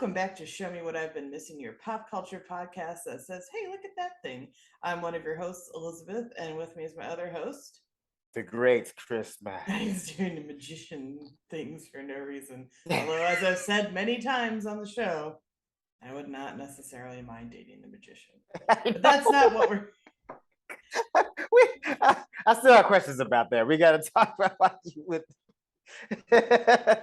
Welcome back to Show Me What I've Been Missing, your pop culture podcast that says, hey, look at that thing. I'm one of your hosts, Elizabeth, and with me is my other host. The great Chris Mack. He's doing the magician things for no reason. Although, as I've said many times on the show, I would not necessarily mind dating the magician. But that's not what we're... I still have questions about that. We got to talk about you with...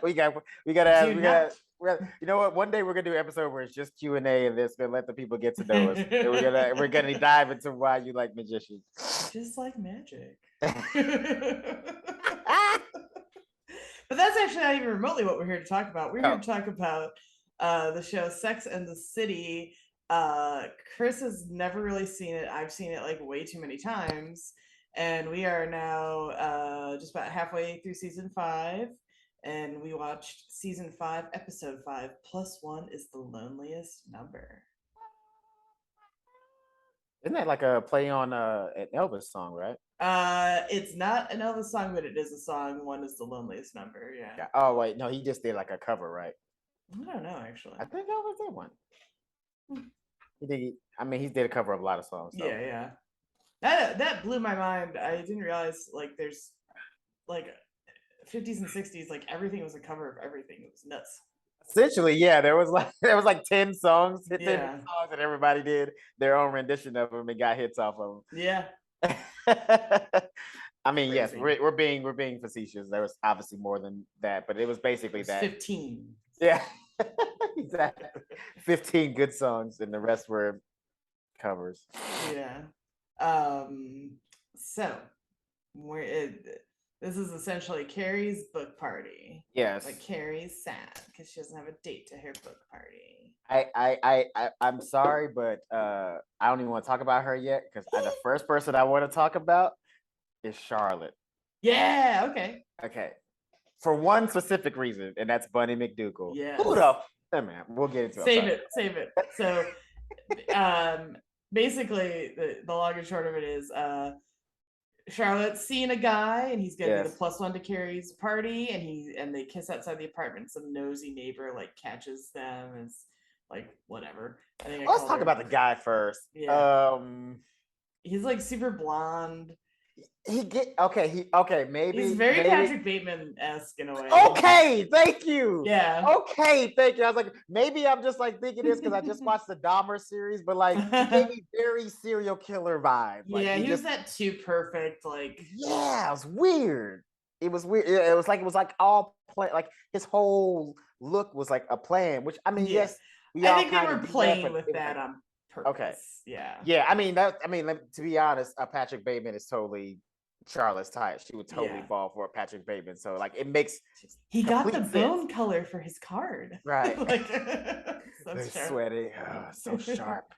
we got to ask... You know what? One day we're gonna do an episode where it's just Q&A, and it's gonna let the people get to know us. And we're gonna dive into why you like magicians. Just like magic. But that's actually not even remotely what we're here to talk about. We're here to talk about the show Sex and the City. Chris has never really seen it. I've seen it like way too many times, and we are now just about halfway through season 5. And we watched season 5, episode 5, +1 is the loneliest number. Isn't that like a play on an Elvis song, right? It's not an Elvis song, but it is a song. 1 is the loneliest number. Yeah. Oh wait, no, he just did like a cover, right? I don't know, actually. I think Elvis did one. He did. I mean, he did a cover of a lot of songs. So. Yeah. That blew my mind. I didn't realize like there's like 50s and 60s, like everything was a cover of everything. It was nuts. Essentially, yeah, there was like 10 songs, 10 songs, and everybody did their own rendition of them and got hits off of them. Yeah. I mean, yes, we're being facetious. There was obviously more than that, but it was basically that 15. Yeah, exactly. 15 good songs, and the rest were covers. Yeah. So this is essentially Carrie's book party. Yes. But Carrie's sad because she doesn't have a date to her book party. I'm sorry, but I don't even want to talk about her yet because the first person I want to talk about is Charlotte. Yeah. Okay. For one specific reason, and that's Bunny McDougal. Yeah. Who the? Hey man, we'll get into it. Save it. So, basically, the long and short of it is, Charlotte's seeing a guy, and he's getting the +1 to Carrie's party, and they kiss outside the apartment. Some nosy neighbor like catches them, and it's like whatever. Let's talk about the guy first. Yeah. He's like super blonde. Maybe he's very Patrick Bateman-esque in a way. Okay, thank you. Yeah. Okay, thank you. I was like, maybe I'm just like thinking this because I just watched the Dahmer series, but like he gave me very serial killer vibe. Like, yeah, he was that too perfect. Like, yeah, it was weird. It was weird. It was like all play. Like his whole look was like a plan. Which I mean, yes, I think they were playing with that on purpose. Okay. Yeah. I mean, to be honest, Patrick Bateman is totally Charlotte's type. She would totally fall for Patrick Bateman. So like it makes he got the bone color for his card. Right. Like so sweaty. So sharp.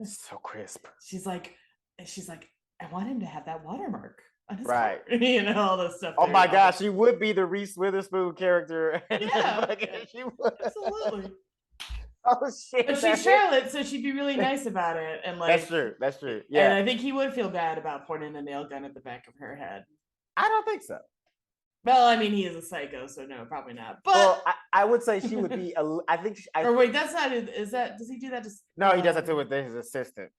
So crisp. She's like, I want him to have that watermark on his card. All this stuff. Oh my gosh, she would be the Reese Witherspoon character. Yeah. She would. Absolutely. Oh shit! But she's Charlotte, so she'd be really nice about it, and like that's true. Yeah, and I think he would feel bad about pointing a nail gun at the back of her head. I don't think so. Well, I mean, he is a psycho, so no, probably not. But I would say she would be. I think. Or wait, that's not. Is that? Does he do that? No, he does that too with his assistant.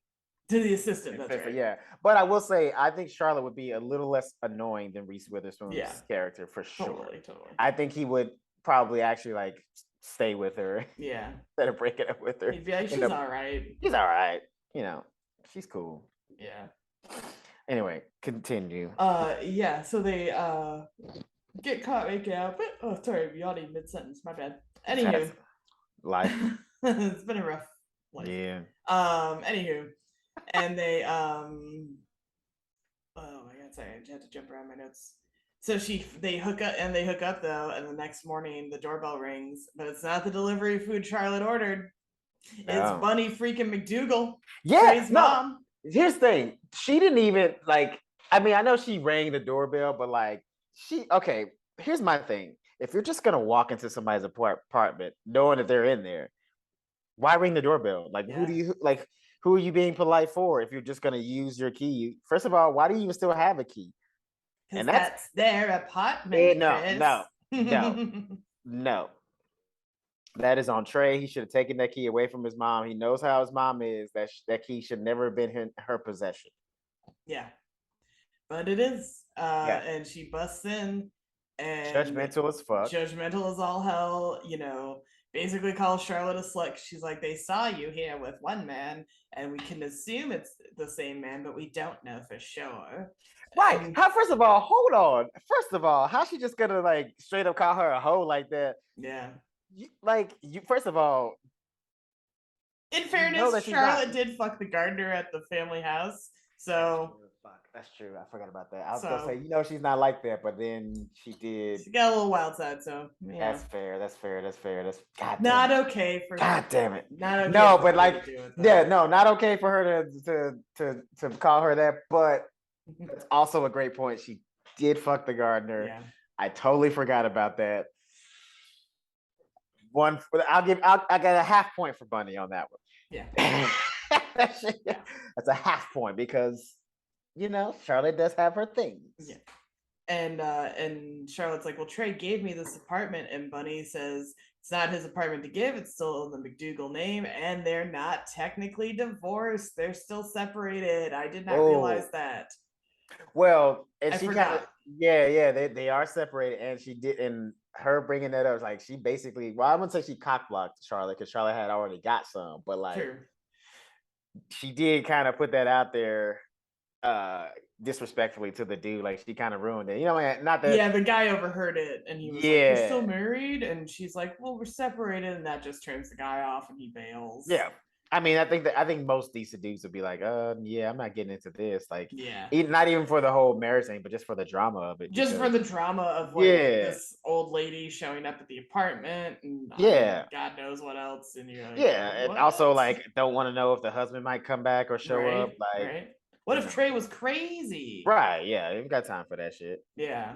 To the assistant, that's right. Yeah, but I will say I think Charlotte would be a little less annoying than Reese Witherspoon's character for sure. Totally. I think he would probably actually like stay with her. Yeah. Instead of breaking up with her. He'd be like, she's all right. She's all right. You know, she's cool. Yeah. Anyway, continue. Yeah. So they get caught making out. But oh, sorry, yawning mid-sentence. My bad. Anywho, life. It's been a rough life. Yeah. Anywho, and they oh my god, sorry, I had to jump around my notes. So they hook up though, and the next morning the doorbell rings, but it's not the delivery food Charlotte ordered. It's Bunny freaking McDougal. Yeah, mom. Here's the thing. She didn't even like. I mean, I know she rang the doorbell, but like here's my thing. If you're just gonna walk into somebody's apartment knowing that they're in there, why ring the doorbell? Like, who are you being polite for? If you're just gonna use your key, first of all, why do you even still have a key? And that's their apartment. No. That is on Trey. He should have taken that key away from his mom. He knows how his mom is. That key should never have been her possession. Yeah, but it is. Yeah. And she busts in and Judgmental as fuck. judgmental as all hell, basically calls Charlotte a slut. She's like, they saw you here with one man, and we can assume it's the same man, but we don't know for sure. Right. How, first of all, hold on. First of all, how's she just gonna like straight up call her a hoe like that? Yeah. First of all, in fairness, Charlotte did fuck the gardener at the family house. So that's true. I forgot about that. I was gonna say, she's not like that, but then she did. She got a little wild side, so that's fair. That's not okay for. God damn it. Not okay. No, but like, no, not okay for her to call her that. But it's also a great point. She did fuck the gardener. Yeah. I totally forgot about that. I got a half point for Bunny on that one. Yeah. That's a half point because Charlotte does have her things. Yeah. And Charlotte's like, well, Trey gave me this apartment, and Bunny says it's not his apartment to give, it's still in the McDougal name, and they're not technically divorced, they're still separated. I did not realize that. Well, and she kind of they are separated, and she did, and her bringing that up was like she basically, I wouldn't say she cockblocked Charlotte because Charlotte had already got some, but like she did kind of put that out there disrespectfully to the dude, like she kind of ruined it. Not that. The guy overheard it, and he was like, "You're still married?" And she's like, "Well, we're separated," and that just turns the guy off, and he bails. Yeah. I mean, I think most decent dudes would be like, yeah, I'm not getting into this. Like, not even for the whole marriage thing, but just for the drama of it. Just for the drama of this old lady showing up at the apartment, and God knows what else. And you're like, and also like don't want to know if the husband might come back or show up. Like, what if Trey was crazy? Right? Yeah, you've got time for that shit. Yeah.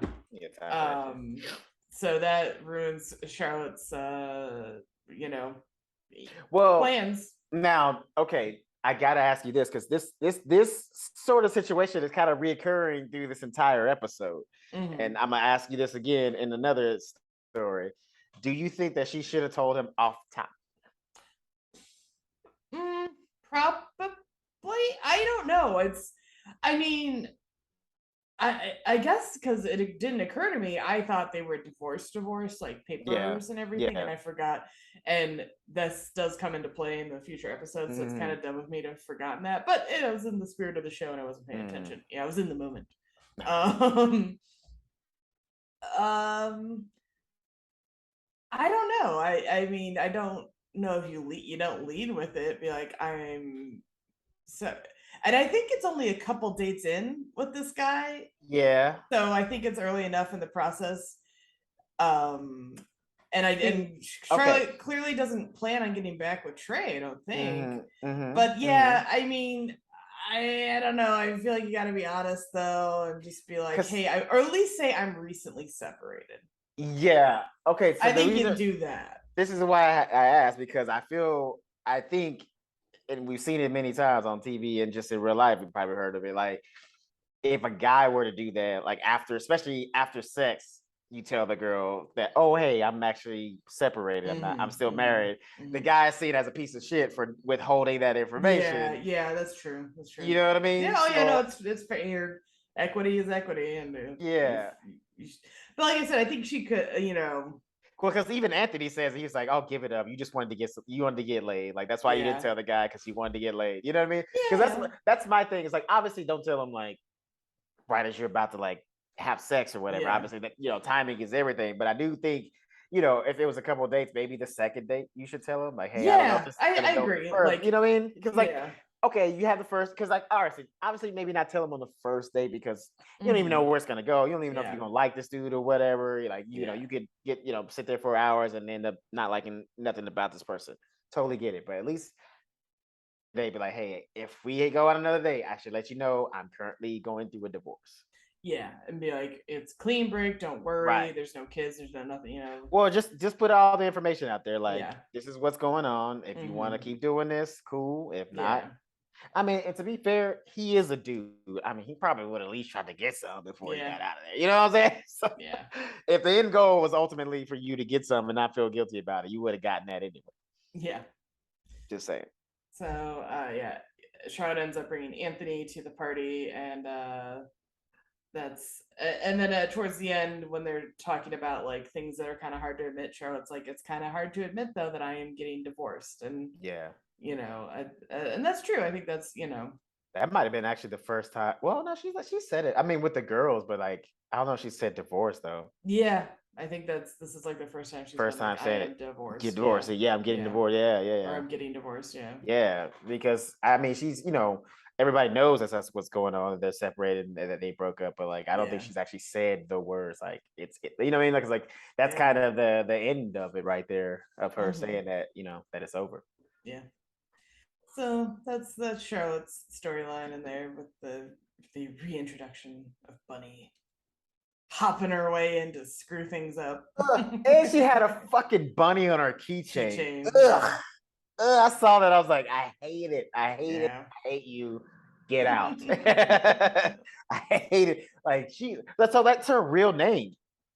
So that ruins Charlotte's, plans. Now, okay, I gotta ask you this because this sort of situation is kind of reoccurring through this entire episode, and I'm gonna ask you this again in another story. Do you think that she should have told him off top? Probably. I don't know. I guess because it didn't occur to me, I thought they were divorced, like papers and everything, and I forgot. And this does come into play in the future episodes, so it's kind of dumb of me to have forgotten that. But it was in the spirit of the show, and I wasn't paying attention. Yeah, I was in the moment. I don't know. I mean, I don't know if you don't lead with it. Be like, I'm so. And I think it's only a couple dates in with this guy. Yeah. So I think it's early enough in the process. And Charlotte clearly doesn't plan on getting back with Trey, I don't think. But I mean, I don't know. I feel like you got to be honest though, and just be like, hey, or at least say I'm recently separated. Yeah. Okay. So I think you do that. This is why I asked, because I think. And we've seen it many times on TV and just in real life, we've probably heard of it. Like, if a guy were to do that, like especially after sex, you tell the girl that, oh, hey, I'm actually separated. I'm still married. The guy is seen as a piece of shit for withholding that information. Yeah, that's true. That's true. You know what I mean? Yeah, it's fair. Equity is equity, and but like I said, I think she could, Well, because even Anthony says, he was like, "I'll give it up. You just wanted to get laid. Like that's why you didn't tell the guy, because you wanted to get laid. You know what I mean? Because that's my thing. It's like, obviously don't tell him like right as you're about to like have sex or whatever. Obviously that timing is everything. But I do think if it was a couple of dates, maybe the second date you should tell him like, hey, I don't know if this is gonna go agree. First. Like, you know what I mean? Because okay, you have the first, because like obviously maybe not tell him on the first date because you don't even know where it's gonna go. You don't even know if you're gonna like this dude or whatever. Like you could get sit there for hours and end up not liking nothing about this person. Totally get it, but at least they'd be like, hey, if we go on another date, I should let you know I'm currently going through a divorce. Yeah, and be like, it's clean break. Don't worry. Right. There's no kids. There's no nothing. Well, just put all the information out there. Like, this is what's going on. If you want to keep doing this, cool. If not, I mean, and to be fair, he is a dude. I mean, he probably would at least try to get some before he Yeah. got out of there. You know what I'm saying? So, Yeah. if the end goal was ultimately for you to get some and not feel guilty about it, you would have gotten that anyway. Yeah. Just saying. So yeah, Charlotte ends up bringing Anthony to the party, and and then towards the end when they're talking about like things that are kind of hard to admit, Charlotte's like, it's kind of hard to admit though that I am getting divorced, and Yeah. and that's true. I think that's That might have been actually the first time. Well, no, she said it. I mean, with the girls, but like I don't know if she said divorce though. yeah, I think this is like the first time she's First been time like, I saying am it. Get divorced. Yeah. divorced. Yeah, I'm getting Yeah. divorced. Yeah, yeah, Or yeah. I'm getting divorced. Yeah. Yeah, because I mean, she's everybody knows that's what's going on. They're separated and that they broke up, but like I don't think Yeah. she's actually said the words. Like you know what I mean? Like it's like that's Yeah. kind of the end of it right there of her Mm-hmm. saying that that it's over. Yeah. So that's Charlotte's storyline in there with the reintroduction of Bunny hopping her way in to screw things up. And she had a fucking bunny on her keychain. Keychain. Ugh. Ugh, I saw that. I was like, I hate it. I hate it. Yeah. I hate you. Get out. I hate it. Like that's her real name.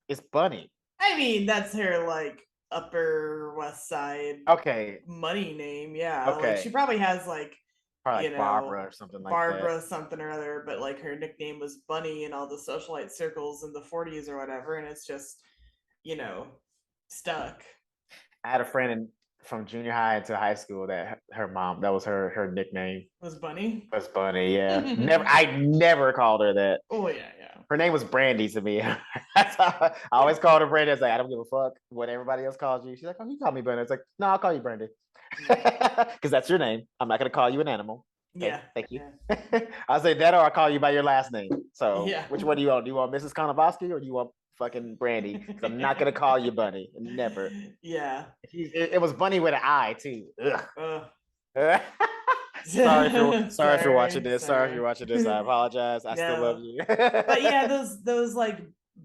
It's Bunny. I mean, that's her like Upper West Side Okay. money name. Yeah. Like she Okay. probably has like, Probably like Barbara or something like that. Barbara something or other, but like her nickname was Bunny in all the socialite circles in the 40s or whatever, and it's just, you know, stuck. I had a friend from junior high into high school that her mom, that was her nickname. Was Bunny? Was Bunny, yeah. I never called her that. Oh yeah, yeah. Her name was Brandy to me. I always called her Brandy. I was like, I don't give a fuck what everybody else calls you. She's like, oh, you call me Brandy. I was like, no, I'll call you Brandy. Because that's your name. I'm not gonna call you an animal. Okay, Yeah. thank you. Yeah. I'll say that or I'll call you by your last name. So Yeah. which one do you want? Do you want Mrs. Konovoski or do you want fucking Brandy? Because I'm not gonna call you Bunny. Never. Yeah. It was Bunny with an I too. Ugh. Sorry if you're watching this. Sorry if Sorry. you're watching this. I apologize. I still love No. you. But yeah, those like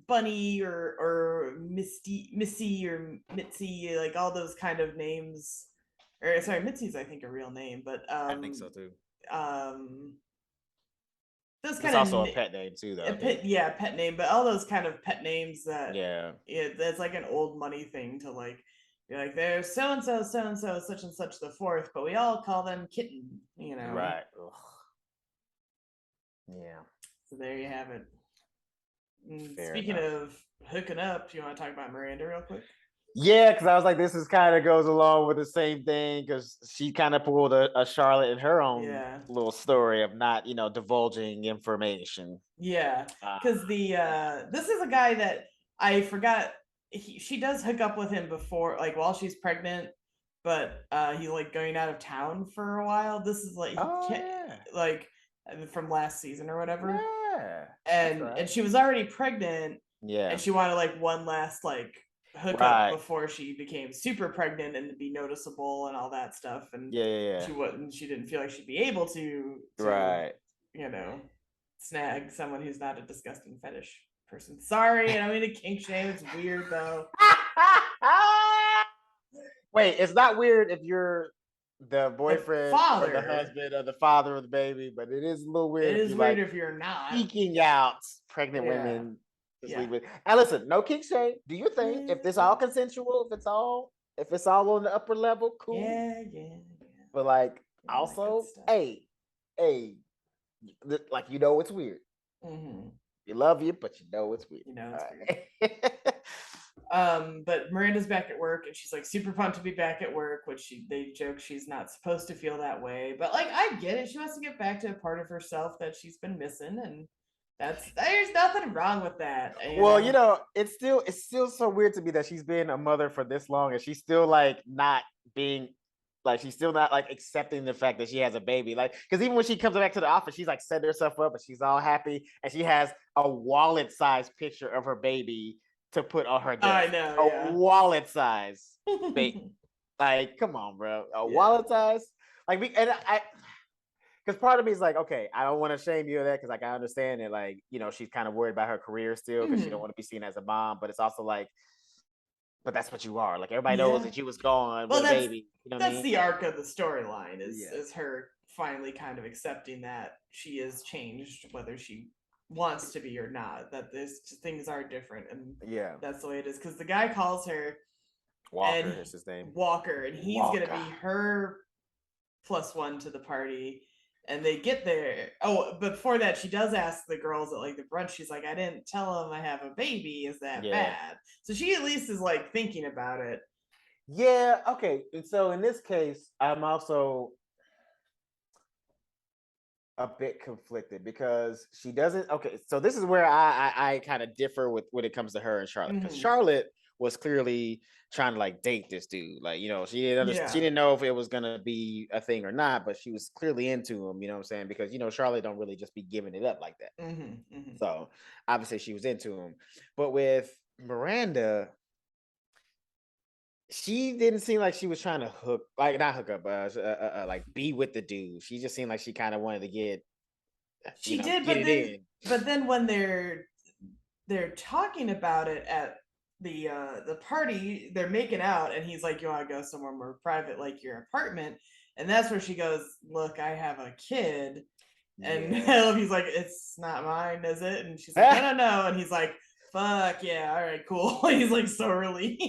Bunny or Missy or Mitzi, like all those kind of names. Or sorry, Mitzi's I think a real name, but I think so too. Those It's kind of also a pet name too, though. pet name, but all those kind of pet names that Yeah, that's like an old money thing to like be like, there's so and so, such and such the fourth, but we all call them Kitten, right. Ugh. Yeah. So there you have it. Fair Speaking enough. of hooking up, do you want to talk about Miranda real quick? Yeah, because I was like, this is kind of goes along with the same thing because she kind of pulled a Charlotte in her own little story of not, divulging information. Yeah, because this is a guy that I forgot. She does hook up with him before, like while she's pregnant, but he's like going out of town for a while. This is like like from last season or whatever. Yeah, and she was already pregnant. Yeah, and she wanted like one last like hook up before she became super pregnant and to be noticeable and all that stuff. And she didn't feel like she'd be able to snag someone who's not a disgusting fetish person. Sorry, I don't mean to kink shame. It's weird though. Wait, it's not weird if you're the boyfriend or the husband or the father of the baby, but it is a little weird. It is weird if you're not seeking out pregnant women. And listen, no kink shame. Do your thing. If it's all consensual, if it's all on the upper level, cool. Yeah. But like, also, hey, like it's weird. Mm-hmm. You love you, but it's weird. It's weird. But Miranda's back at work and she's like super pumped to be back at work, which they joke she's not supposed to feel that way. But like, I get it. She wants to get back to a part of herself that she's been missing, and there's nothing wrong with that. It's still so weird to me that she's been a mother for this long and she's still like not being like, she's still not like accepting the fact that she has a baby. Like, because even when she comes back to the office, she's like setting herself up and she's all happy and she has a wallet-sized picture of her baby to put on her desk. I know, wallet size baby. Like, come on, bro. Wallet size. Like, because part of me is like, okay, I don't want to shame you of that because like I understand it. Like, she's kind of worried about her career still because she don't want to be seen as a mom. But it's also like, but that's what you are. Like everybody knows that you was gone with a baby. You know what I that's mean? the arc of the storyline is her finally kind of accepting that she is changed, whether she wants to be or not. That this things are different, and that's the way it is. Because the guy calls her Walker is his name. Walker, and he's gonna be her +1 to the party. And they get there. Oh, but before that, she does ask the girls at like the brunch. She's like, "I didn't tell them I have a baby. Is that bad?" So she at least is like thinking about it. Yeah. Okay. And so in this case, I'm also a bit conflicted because she doesn't. Okay. So this is where I kind of differ with when it comes to her and Charlotte, because Charlotte was clearly trying to like date this dude. Like, you know, she didn't know if it was gonna be a thing or not, but she was clearly into him, you know what I'm saying? Because, you know, Charlotte don't really just be giving it up like that. So obviously she was into him. But with Miranda, she didn't seem like she was trying to like be with the dude. She just seemed like she kind of wanted to get but then when they're talking about it at the party, they're making out, and he's like, "You want to go somewhere more private, like your apartment?" And that's where she goes, "Look, I have a kid." And he's like, "It's not mine, is it?" And she's like, "No." And he's like, "Fuck yeah, all right, cool." He's like so relieved.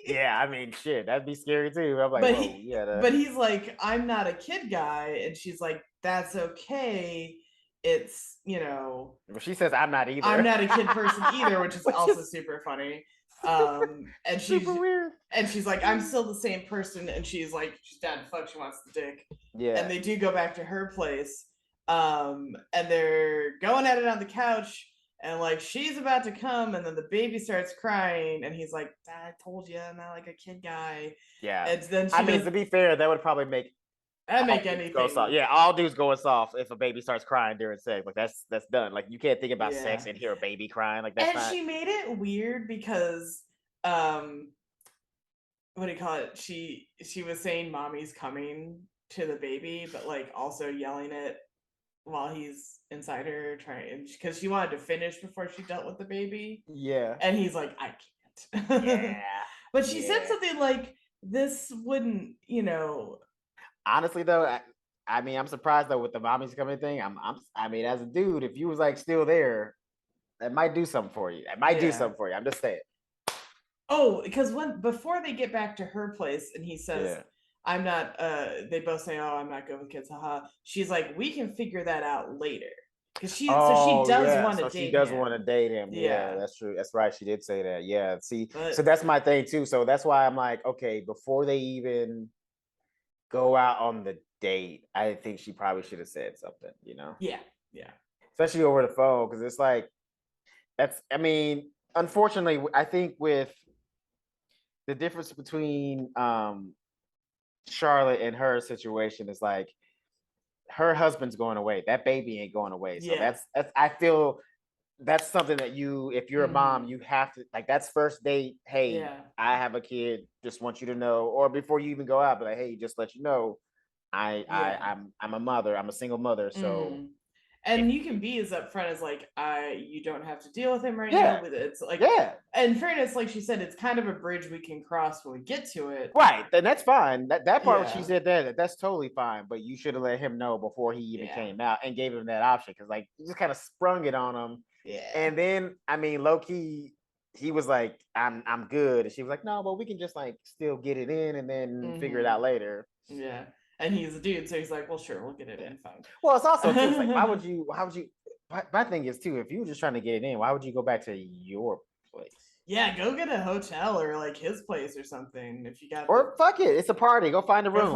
Yeah, I mean, shit, that'd be scary too. I'm like, but he's like, "I'm not a kid guy," and she's like, "That's okay. It's, you know." Well, she says, "I'm not either. I'm not a kid person either," which is also super funny. And she's super weird. And she's like, "I'm still the same person," and she's like, she's down to fuck. She wants the dick. Yeah. And they do go back to her place, and they're going at it on the couch. And like she's about to come, and then the baby starts crying, and he's like, "I told you, I'm not like a kid guy." Yeah. And then I mean, to be fair, that would probably make anything go soft. Yeah, all dudes going soft if a baby starts crying during sex. Like that's done. Like you can't think about sex and hear a baby crying. Like that's she made it weird because what do you call it? She was saying mommy's coming to the baby, but like also yelling it while he's inside her, trying, because she wanted to finish before she dealt with the baby. Yeah. And he's like, "I can't." Yeah. But she said something like, "This wouldn't, you know." Honestly though, I mean, I'm surprised though with the mommy's coming thing. I mean, as a dude, if you was like still there, that might do something for you. It might do something for you. I'm just saying. Oh, because before they get back to her place and he says, "I'm not," they both say, "Oh, I'm not good with kids, haha." She's like, "We can figure that out later." Because she does want to date him. She does want to date him. Yeah, that's true. That's right. She did say that. Yeah. See, so that's my thing too. So that's why I'm like, okay, before they even go out on the date, I think she probably should have said something, you know? Yeah. Especially over the phone, because it's like, I mean, unfortunately, I think with the difference between Charlotte and her situation is like, her husband's going away. That baby ain't going away. So that's I feel that's something that if you're a mom, you have to, like, that's first date. Hey, I have a kid. Just want you to know, or before you even go out, but like, hey, just let you know, I'm a mother. I'm a single mother. So, and you can be as upfront as like, you don't have to deal with him right now. With it's like, in fairness, like she said, it's kind of a bridge we can cross when we get to it. Right, then that's fine. That part she said that's totally fine. But you should have let him know before he even came out and gave him that option, because like you just kind of sprung it on him. Yeah. And then I mean, low key, he was like, I'm good, and she was like, no, but we can just like still get it in and then figure it out later. Yeah. And he's a dude, so he's like, "Well, sure, we'll get it in, fine." Well, it's also too, it's like, why would you? My thing is too, if you were just trying to get it in, why would you go back to your place? Yeah, go get a hotel or like his place or something if you got. Or fuck it, it's a party. Go find a room.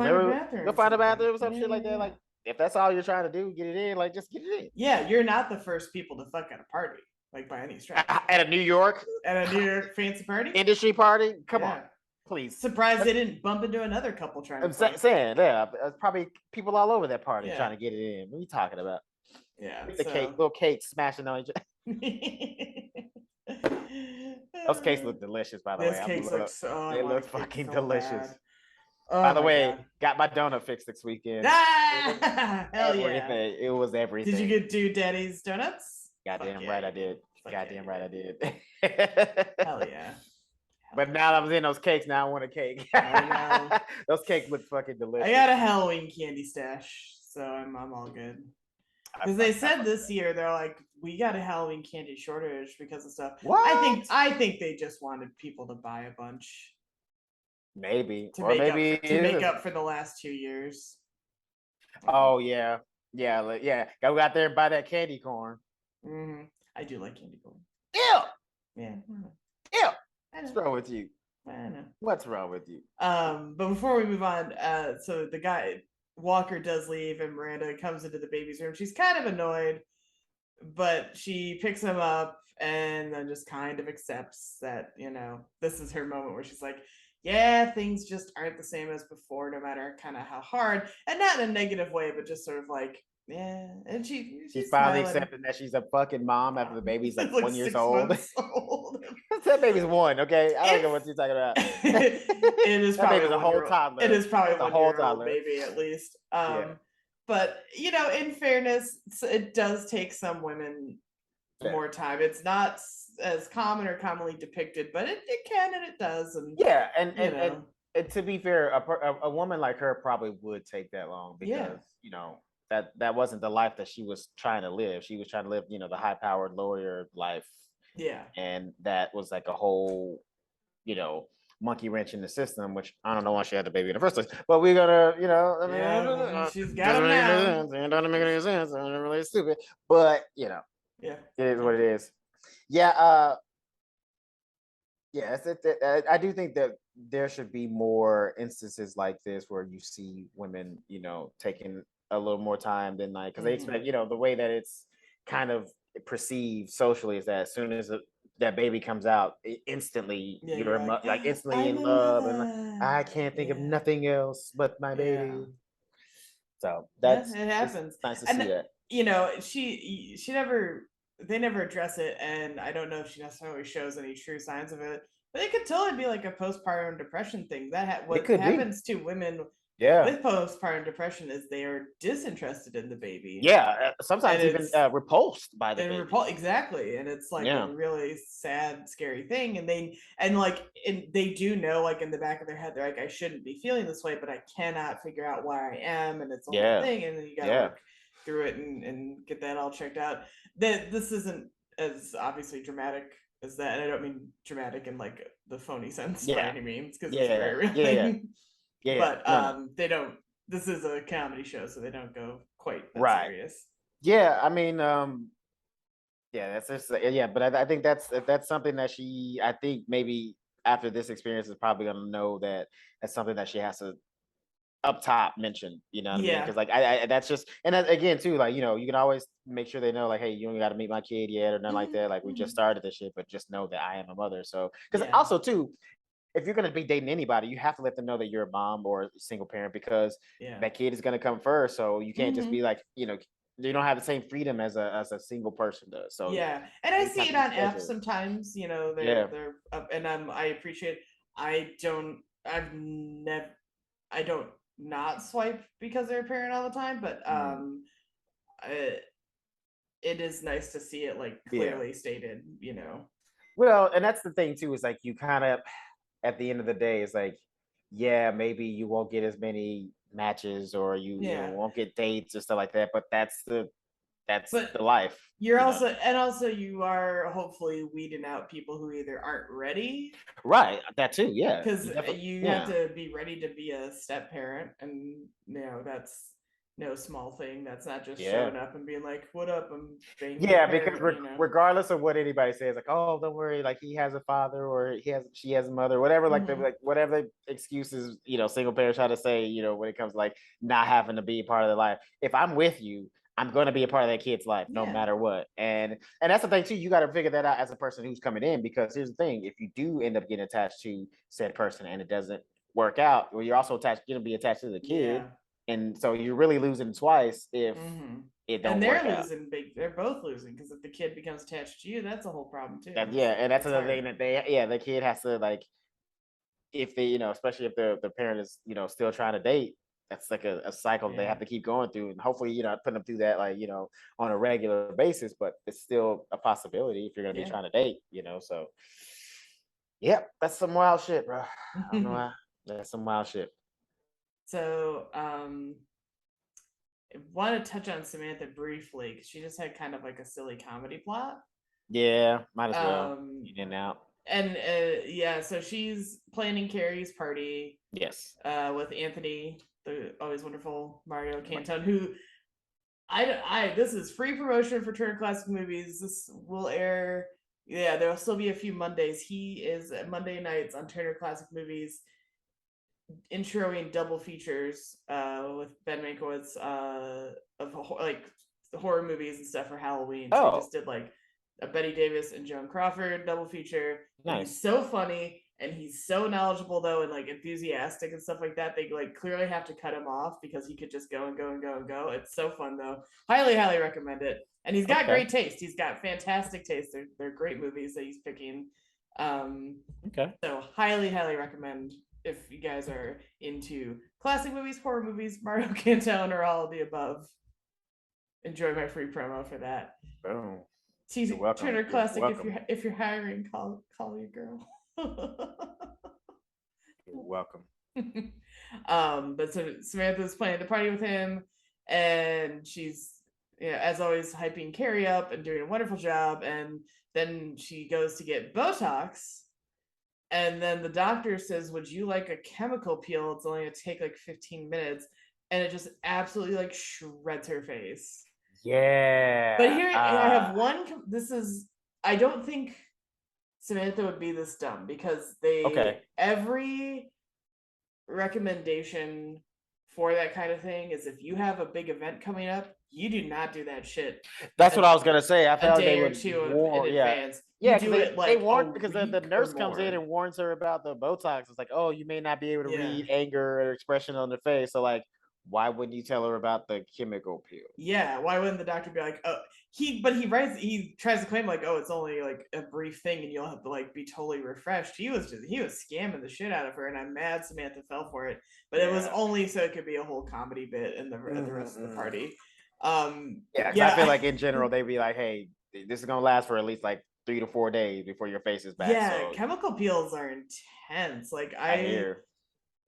Go find a bathroom or some shit like that. Yeah. Like, if that's all you're trying to do, get it in. Like, just get it in. Yeah, you're not the first people to fuck at a party, like by any stretch. At a New York fancy party, industry party. Come on. Please. Surprised they didn't bump into another couple trying to. I'm saying, there's probably people all over that party trying to get it in. What are you talking about? Yeah. Little cake smashing on each other. Those cakes look delicious, by the way. Those cakes look so. They look fucking delicious. By the way, got my donut fixed this weekend. Hell yeah! It was everything. Did you do Daddy's donuts? Goddamn right I did. Goddamn right I did. Hell yeah. But now that I was in those cakes, now I want a cake. I know. Those cakes look fucking delicious. I got a Halloween candy stash, so I'm all good. Because they said this year they're like, we got a Halloween candy shortage because of stuff. What? I think they just wanted people to buy a bunch. Maybe. To make up for the last 2 years. Oh yeah. Yeah. Go out there and buy that candy corn. Mm-hmm. I do like candy corn. Ew. Yeah. Ew. What's wrong with you? I know. What's wrong with you? But before we move on, so the guy Walker does leave and Miranda comes into the baby's room. She's kind of annoyed, but she picks him up and then just kind of accepts that, this is her moment where she's like, yeah, things just aren't the same as before, no matter kind of how hard, and not in a negative way, but just sort of like, yeah. And she's finally accepting that she's a fucking mom after the baby's like 1 year old. That baby's 1, okay? I don't know what you're talking about. It is probably a whole toddler. It is probably a 1-year-old baby at least. But in fairness, it does take some women more time. It's not as common or commonly depicted, but it can and it does. And and to be fair, a woman like her probably would take that long because that wasn't the life that she was trying to live. She was trying to live, the high-powered lawyer life. Yeah. And that was like a whole, monkey wrench in the system, which I don't know why she had the baby in the first place. But we're gonna, she's got him now. It doesn't make any sense. It's really stupid. But yeah, it is what it is. Yeah. I do think that there should be more instances like this where you see women, taking a little more time than because they expect, the way that it's kind of perceived socially is that as soon as that baby comes out, instantly you're like instantly in love, and I can't think of nothing else but my baby. So it happens. It's nice to see that. They never address it, and I don't know if she necessarily shows any true signs of it, but it could totally be like a postpartum depression thing. What happens to women with postpartum depression is they are disinterested in the baby. Yeah, sometimes even repulsed by the baby. Exactly, and it's like a really sad, scary thing. And they do know, like in the back of their head, they're like, I shouldn't be feeling this way, but I cannot figure out why I am, and it's a whole thing. And then you gotta work through it and get that all checked out. This isn't as obviously dramatic as that, and I don't mean dramatic in like the phony sense by any means, because it's a very real thing. But they don't. This is a comedy show, so they don't go quite that serious. Yeah, I mean, that's just but I think that's something that I think maybe after this experience is probably gonna know that that's something that she has to up top mention, what I mean? Because like I that's just, and that, again too, like you can always make sure they know, like, hey, you don't got to meet my kid yet or nothing like that. Like we just started this shit, but just know that I am a mother. So because also too, if you're gonna be dating anybody, you have to let them know that you're a mom or a single parent, because that kid is gonna come first. So you can't just be like, you don't have the same freedom as a single person does. So and I see it on apps sometimes. They're up, and I appreciate. I don't not swipe because they're a parent all the time, but it is nice to see it like clearly stated. Well, and that's the thing too, is like you kind of, at the end of the day, it's like, maybe you won't get as many matches or you won't get dates or stuff like that, but that's the life. You're also you are hopefully weeding out people who either aren't ready. Right, that too, because you have to be ready to be a step parent, and that's no small thing. That's not just showing up and being like, "What up? I'm banging." Because regardless of what anybody says, like, "Oh, don't worry, like he has a father or she has a mother," whatever, like whatever excuses single parents try to say, when it comes to like not having to be a part of their life. If I'm with you, I'm going to be a part of that kid's life no matter what. And that's the thing too. You got to figure that out as a person who's coming in, because here's the thing: if you do end up getting attached to said person and it doesn't work out, or you're also going to be attached to the kid. And so you're really losing twice if it don't work out. And they're losing big. They're both losing, because if the kid becomes attached to you, that's a whole problem too. And that's another thing that the kid has to, like, if they, especially if the parent is, still trying to date, that's like a cycle they have to keep going through. And hopefully you're not putting them through that, like, on a regular basis, but it's still a possibility if you're going to be trying to date, so. Yep, that's some wild shit, bro. I don't know why. That's some wild shit. So, I want to touch on Samantha briefly because she just had kind of like a silly comedy plot. Yeah, might as well. Um, In and out. and yeah, so she's planning Carrie's party. Yes. With Anthony, the always wonderful Mario Canton, who I this is free promotion for Turner Classic Movies. This will air. Yeah, there will still be a few Mondays. He is at Monday nights on Turner Classic Movies, introing double features with Ben Mankiewicz of like the horror movies and stuff for Halloween. So he just did like a Betty Davis and Joan Crawford double feature. And he's so funny and he's so knowledgeable though and like enthusiastic and stuff like that. They like clearly have to cut him off because he could just go and go and go and go. It's so fun though. Highly recommend it. And he's got great taste. He's got fantastic taste. They're great movies that he's picking. So highly recommend if you guys are into classic movies, horror movies, Mario Canton, or all of the above. Enjoy my free promo for that. Boom. You're welcome. Turner Classic. If you're hiring, call your girl. You're welcome. But so Samantha's planning the party with him, and she's as always hyping Carrie up and doing a wonderful job. And then she goes to get Botox. And then the doctor says, "Would you like a chemical peel? It's only gonna take like 15 minutes." And it just absolutely like shreds her face. Yeah. But here I have one. I don't think Samantha would be this dumb because every recommendation for that kind of thing is if you have a big event coming up, you do not do that shit. That's what I was gonna say. I felt they would warn in advance. Yeah, they warn because the nurse comes in and warns her about the Botox. It's like, oh, you may not be able to read anger or expression on the face. So like, why wouldn't you tell her about the chemical peel? Yeah, why wouldn't the doctor be like, oh, he tries to claim like, oh, it's only like a brief thing and you'll have to like be totally refreshed. He was scamming the shit out of her, and I'm mad Samantha fell for it. But it was only so it could be a whole comedy bit in the rest of the party. I feel like in general they'd be like, hey, this is gonna last for at least like 3 to 4 days before your face is back. Yeah, chemical peels are intense. Like I hear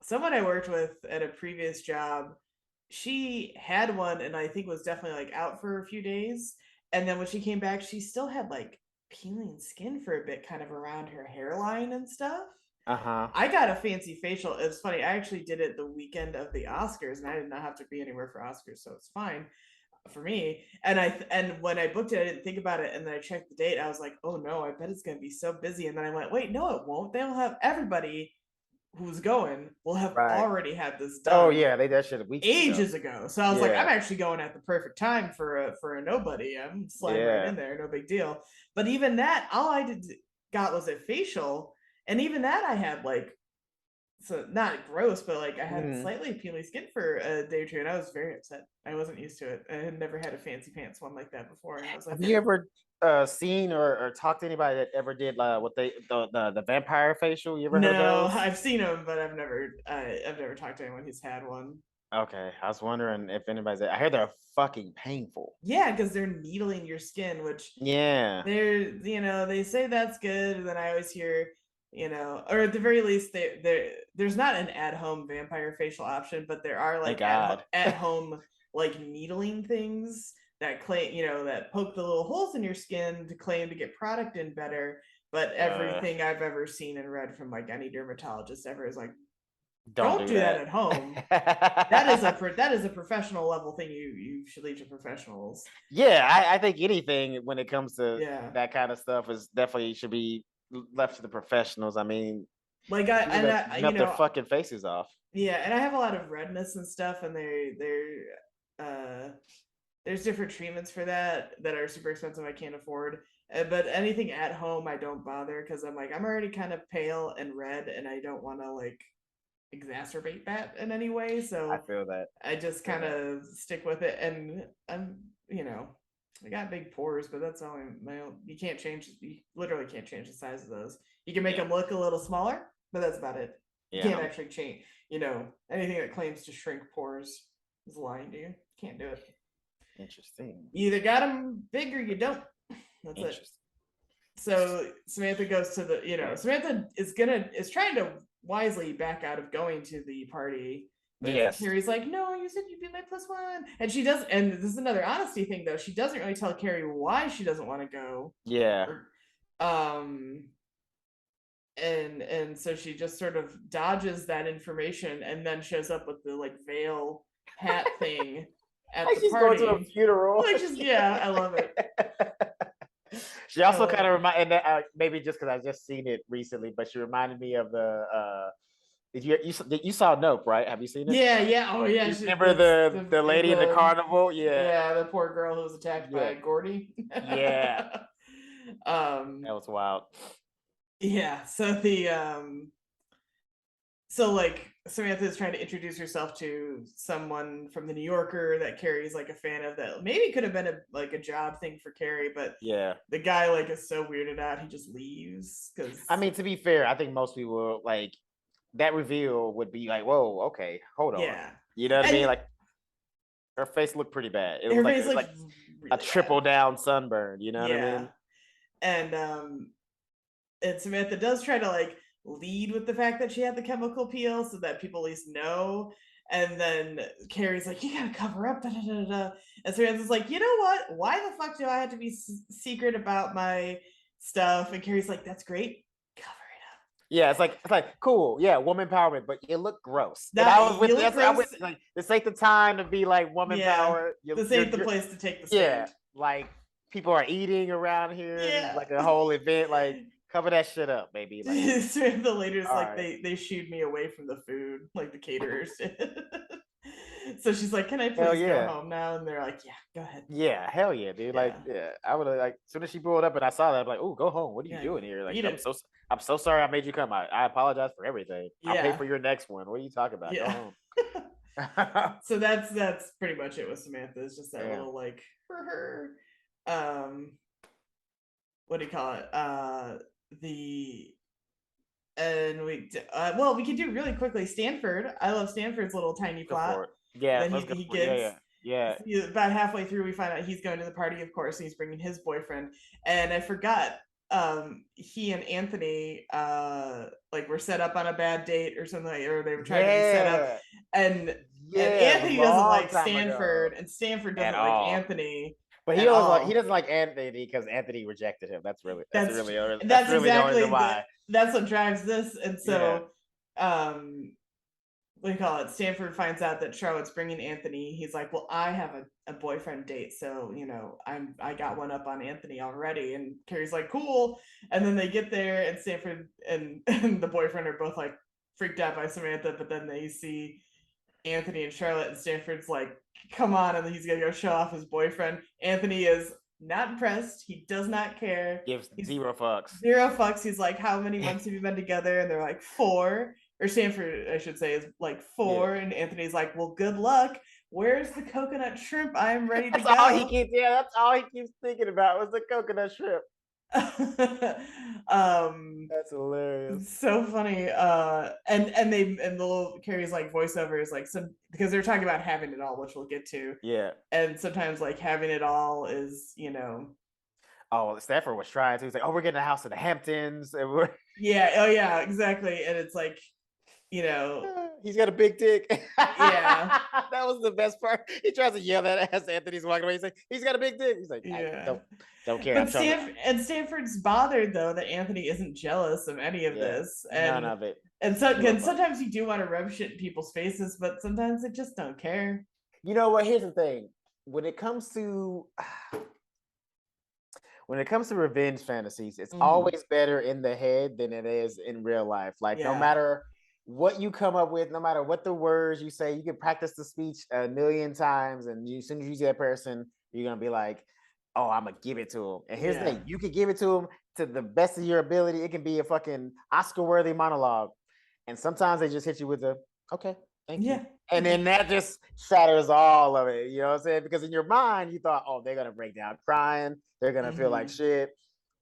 someone I worked with at a previous job, she had one and I think was definitely like out for a few days. And then when she came back, she still had like peeling skin for a bit, kind of around her hairline and stuff. I got a fancy facial. It's funny. I actually did it the weekend of the Oscars, and I did not have to be anywhere for Oscars, so it's fine for me. And when I booked it, I didn't think about it, and then I checked the date. I was like, oh no, I bet it's going to be so busy. And then I went, wait, no, it won't. They'll have everybody who's going will have already had this done. Oh yeah, they did that shit ages ago. So I was like, I'm actually going at the perfect time for a nobody. I'm sliding right in there, no big deal. But even that, all I got was a facial, and even that I had like, so not gross, but like I had slightly peely skin for a day or two, and I was very upset. I wasn't used to it. I had never had a fancy pants one like that before. And I was like, have you ever seen or talked to anybody that ever did what the vampire facial? You ever heard of those? I've seen them, but I've never talked to anyone who's had one. Okay, I was wondering if anybody's. I heard they're fucking painful. Yeah, because they're needling your skin, which they're they say that's good, and then I always hear or at the very least there's not an at-home vampire facial option, but there are like at-home like needling things that that poke the little holes in your skin to claim to get product in better. But everything I've ever seen and read from like any dermatologist ever is like, don't do that at home. that is a professional level thing. You should leave to professionals. Yeah, I think anything when it comes to that kind of stuff is definitely should be left to the professionals. I mean, like melt their fucking faces off. Yeah, and I have a lot of redness and stuff, and there's different treatments for that are super expensive. I can't afford. But anything at home, I don't bother because I'm already kind of pale and red, and I don't want to like exacerbate that in any way. So I feel that. I just kind of stick with it, and I'm I got big pores, but that's only my own. You literally can't change the size of those. You can make them look a little smaller, but that's about it. You can't actually change, anything that claims to shrink pores is lying to you. Can't do it. Interesting. You either got them big or you don't. That's it. So Samantha goes to the, Samantha is trying to wisely back out of going to the party. But Yes. Carrie's like, no, you said you'd be my plus one. And she does, and this is another honesty thing though. She doesn't really tell Carrie why she doesn't want to go. Yeah. Or, um and so she just sort of dodges that information and then shows up with the like veil hat thing at Like the she's going to a party. funeral. Like just yeah, I love it. She also kind of reminded, maybe just because I just seen it recently, but she reminded me of the. You saw Nope, right? Have you seen it? Yeah. Oh yeah. You remember the lady in the carnival? Yeah. Yeah, the poor girl who was attacked Yeah. by Gordy. Yeah. That was wild. Yeah. So like Samantha is trying to introduce herself to someone from the New Yorker that Carrie's like a fan of, that maybe could have been a job thing for Carrie, but yeah, the guy like is so weirded out he just leaves. Because I mean, to be fair, I think most people like that reveal would be like, whoa, okay, hold on. Yeah. You know what I mean? Like her face looked pretty bad. It was like like really a triple bad. down sunburn, you know what I mean? And Samantha does try to like lead with the fact that she had the chemical peel so that people at least know. And then Carrie's like, you gotta cover up, da, da, da, da. And Samantha's like, you know what? Why the fuck do I have to be secret about my stuff? And Carrie's like, that's great. Cover it up. Yeah, it's like cool. Yeah, woman empowerment, but you look gross. Like, this ain't the time to be like woman power. This ain't the place to take the stand. Yeah, like people are eating around here. Yeah. Like a whole event. Like cover that shit up, baby. Like the later's like right. they shooed me away from the food, like the caterers did. So she's like, can I please go home now? And they're like, yeah, go ahead. Yeah, hell yeah, dude. Yeah. Like, yeah, I would have like as soon as she pulled up and I saw that, I'm like, oh, go home. What are you doing here? Like, I'm so sorry I made you come. I apologize for everything. I'll pay for your next one. What are you talking about? Yeah. Go home. So that's pretty much it with Samantha. It's just that little like for her. What do you call it? We could do really quickly Stanford. I love Stanford's little tiny plot. Yeah, then he gets about halfway through we find out he's going to the party, of course, and he's bringing his boyfriend. And I forgot he and Anthony like were set up on a bad date or something, or they were trying to be set up, and Anthony doesn't like Stanford and Stanford doesn't like Anthony. But he doesn't like Anthony because Anthony rejected him. That's really exactly the reason why. That's what drives this. And so what do you call it? Stanford finds out that Charlotte's bringing Anthony. He's like, well, I have a boyfriend date, so I got one up on Anthony already. And Carrie's like, cool. And then they get there, and Stanford and the boyfriend are both like freaked out by Samantha, but then they see Anthony and Charlotte, and Stanford's like, come on, and then he's gonna go show off his boyfriend. Anthony is not impressed. He does not care. Gives zero fucks. Zero fucks. He's like, how many months have you been together? And they're like, 4. Or Stanford, I should say, is like 4. And Anthony's like, well, good luck. Where's the coconut shrimp? I'm ready to go. That's all he keeps thinking about was the coconut shrimp. That's hilarious. So funny. And the little Carrie's like voiceover is like because they're talking about having it all, which we'll get to. Yeah. And sometimes like having it all is, Oh, Stanford was trying to. He's like, oh, we're getting a house in the Hamptons. And we're yeah. Oh yeah, exactly. And it's like, he's got a big dick. Yeah. That was the best part. He tries to yell that as Anthony's walking away. He's like, he's got a big dick. He's like, don't care. But Stanford's bothered though that Anthony isn't jealous of any of this. And, none of it. And sometimes you do want to rub shit in people's faces, but sometimes they just don't care. You know what? Here's the thing. When it comes to revenge fantasies, it's always better in the head than it is in real life. Like no matter what you come up with, no matter what the words you say, you can practice the speech a million times, and as soon as you see that person, you're gonna be like, oh, I'm gonna give it to him. And here's the thing, you can give it to him to the best of your ability. It can be a fucking Oscar-worthy monologue. And sometimes they just hit you with a, okay, thank you. And then that just shatters all of it. You know what I'm saying? Because in your mind, you thought, oh, they're gonna break down crying, they're gonna feel like shit.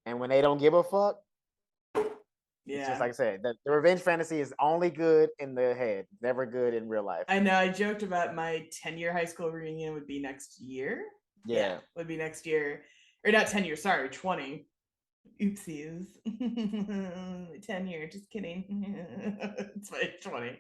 And when they don't give a fuck, it's just like I said, the revenge fantasy is only good in the head, never good in real life. I know. I joked about my 10-year high school reunion would be next year. Yeah, would be next year. Or not 10 years, sorry, 20. Oopsies. 10-year, just kidding. It's like 20.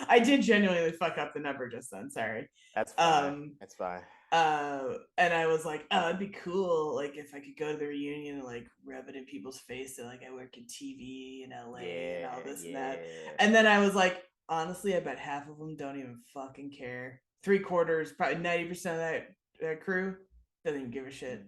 I did genuinely fuck up the number just then, sorry. That's fine. That's fine. And I was like, oh, it'd be cool, like if I could go to the reunion and like rub it in people's face that like I work in TV in LA and all this and that. And then I was like, honestly, I bet half of them don't even fucking care. 3/4, probably 90% of that crew doesn't even give a shit.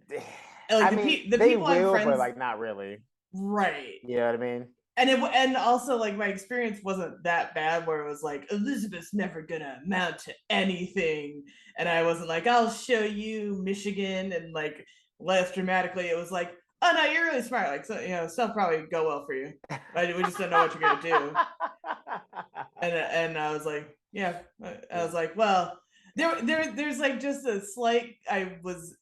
Like the people will, I'm friends, but like not really. Right. You know what I mean? And also like my experience wasn't that bad where it was like Elizabeth's never gonna amount to anything, and I wasn't like I'll show you Michigan and like less dramatically. It was like, oh no, you're really smart. Like, so, you know, stuff probably go well for you. We just don't know what you're gonna do. And I was like, yeah. I was like, well, there's like just a slight. I was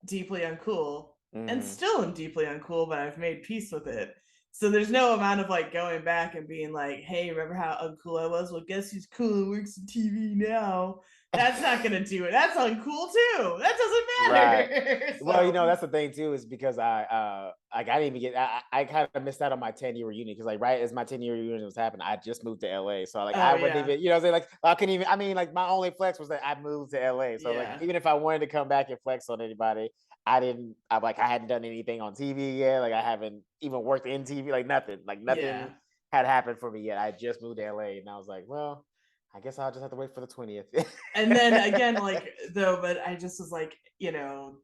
deeply uncool, and still am deeply uncool, but I've made peace with it. So there's no amount of like going back and being like, hey, remember how uncool I was? Well, guess who's cool and works in TV now? That's not gonna do it. That's uncool too. That doesn't matter. Right. So, well, you know, that's the thing too, is because I didn't even get I kind of missed out on my 10-year reunion because like right as my 10-year reunion was happening, I just moved to LA. So like I wouldn't even, you know what I'm saying? Like I couldn't even, I mean, like my only flex was that I moved to LA. So like even if I wanted to come back and flex on anybody, I hadn't done anything on TV yet. Like I haven't even worked in TV, like nothing had happened for me yet. I just moved to LA and I was like, well, I guess I'll just have to wait for the 20th. And then again, like though, but I just was like, you know,